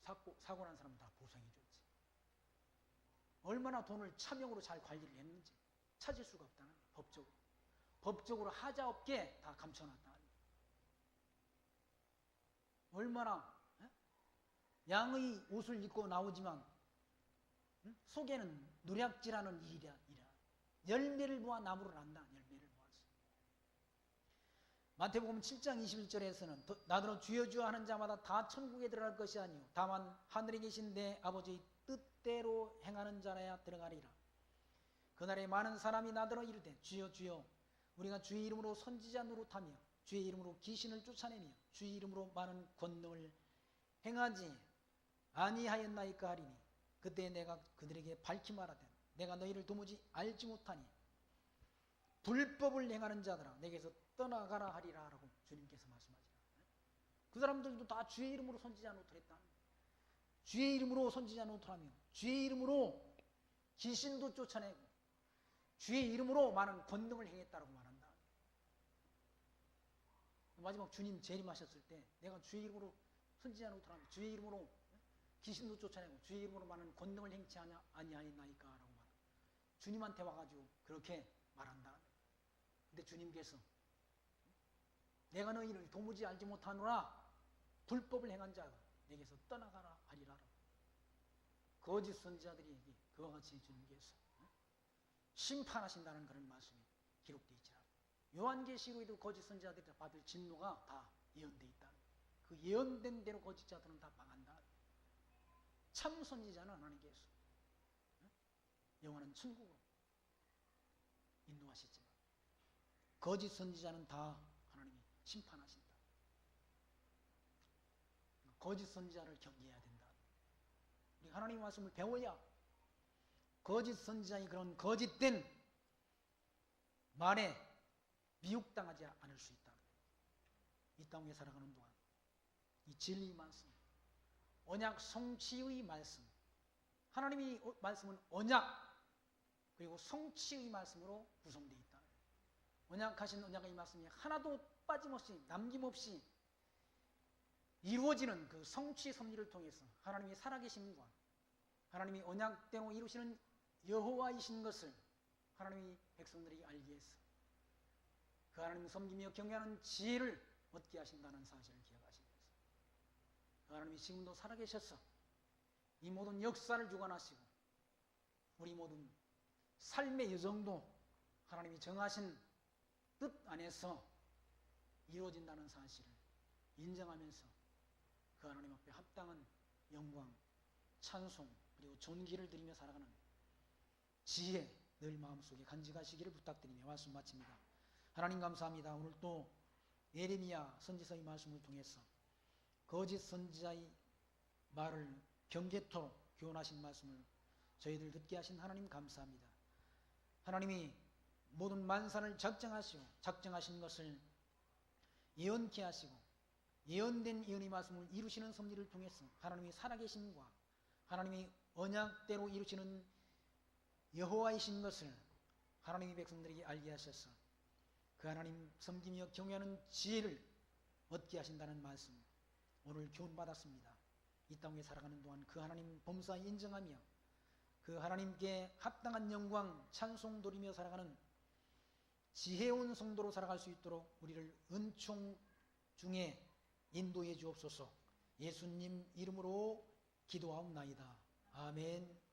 Speaker 1: 사고 난 사람 다 보상해 줬지. 얼마나 돈을 차명으로 잘 관리를 했는지 찾을 수가 없다는 거예요. 법적으로 하자 없게 다 감춰놨다. 얼마나 양의 옷을 입고 나오지만 속에는 노략질하는 일이라. 열매를 보아 나무를 안다. 열매를 보아서. 마태복음 7장 21절에서는 나더러 주여 주여 하는 자마다 다 천국에 들어갈 것이 아니요 다만 하늘에 계신 내 아버지의 뜻대로 행하는 자라야 들어가리라. 그날에 많은 사람이 나더러 이르되 주여 주여 우리가 주의 이름으로 선지자 노릇하며 주의 이름으로 귀신을 쫓아내며 주의 이름으로 많은 권능을 행하지 아니하였나이까 하리니 그때 내가 그들에게 밝히 말하되 내가 너희를 도무지 알지 못하니 불법을 행하는 자들아 내게서 떠나가라 하리라 라고 주님께서 말씀하시라. 그 사람들도 다 주의 이름으로 선지자 노릇을 했다. 주의 이름으로 선지자 노릇을 하며 주의 이름으로 귀신도 쫓아내고 주의 이름으로 많은 권능을 행했다라고 말한다. 마지막 주님 재림하셨을 때 내가 주의 이름으로 선지자 노릇을 하며 주의 이름으로 귀신도 쫓아내고 주의 이름으로 많은 권능을 행치 아니하였나이까 라고 말합니다. 주님한테 와가지고 그렇게 말한다. 근데 주님께서 내가 너희를 도무지 알지 못하노라 불법을 행한 자가 내게서 떠나가라 하리라. 거짓 선지자들에게 그와 같이 주님께서 심판하신다는 그런 말씀이 기록되어 있지라. 요한계시록에도 거짓 선지자들이 받을 진노가 다 예언되어 있다. 그 예언된 대로 거짓 자들은 다 망한다. 참 선지자는 하나님께서 영원한 천국으로 인도하시지만 거짓 선지자는 다 하나님이 심판하신다. 거짓 선지자를 경계해야 된다. 우리 하나님의 말씀을 배워야 거짓 선지자의 그런 거짓된 말에 미혹당하지 않을 수 있다. 이 땅에 살아가는 동안 이 진리의 말씀, 언약 성취의 말씀, 하나님의 말씀은 언약 그리고 성취의 말씀으로 구성되어 있다. 언약하신 언약의 말씀이 하나도 빠짐없이 남김없이 이루어지는 그 성취의 섭리를 통해서 하나님이 살아계심과 하나님이 언약대로 이루시는 여호와이신 것을 하나님이 백성들이 알게 해서 그 하나님을 섬기며 경외하는 지혜를 얻게 하신다는 사실을 기억하시면서 그 하나님이 지금도 살아계셔서 이 모든 역사를 주관하시고 우리 모든 삶의 여정도 하나님이 정하신 뜻 안에서 이루어진다는 사실을 인정하면서 그 하나님 앞에 합당한 영광, 찬송 그리고 존귀를 드리며 살아가는 지혜 늘 마음속에 간직하시기를 부탁드리며 말씀 마칩니다. 하나님 감사합니다. 오늘 또 예레미야 선지서의 말씀을 통해서 거짓 선지자의 말을 경계토록 교훈하신 말씀을 저희들 듣게 하신 하나님 감사합니다. 하나님이 모든 만사를 작정하시고 작정하신 것을 예언케 하시고 예언된 예언의 말씀을 이루시는 섭리를 통해서 하나님이 살아계심과 하나님이 언약대로 이루시는 여호와이신 것을 하나님의 백성들에게 알게 하셔서 그 하나님 섬기며 경외하는 지혜를 얻게 하신다는 말씀 오늘 교훈받았습니다. 이 땅에 살아가는 동안 그 하나님 범사 인정하며 그 하나님께 합당한 영광 찬송 돌리며 살아가는 지혜로운 성도로 살아갈 수 있도록 우리를 은총 중에 인도해 주옵소서. 예수님 이름으로 기도하옵나이다. 아멘.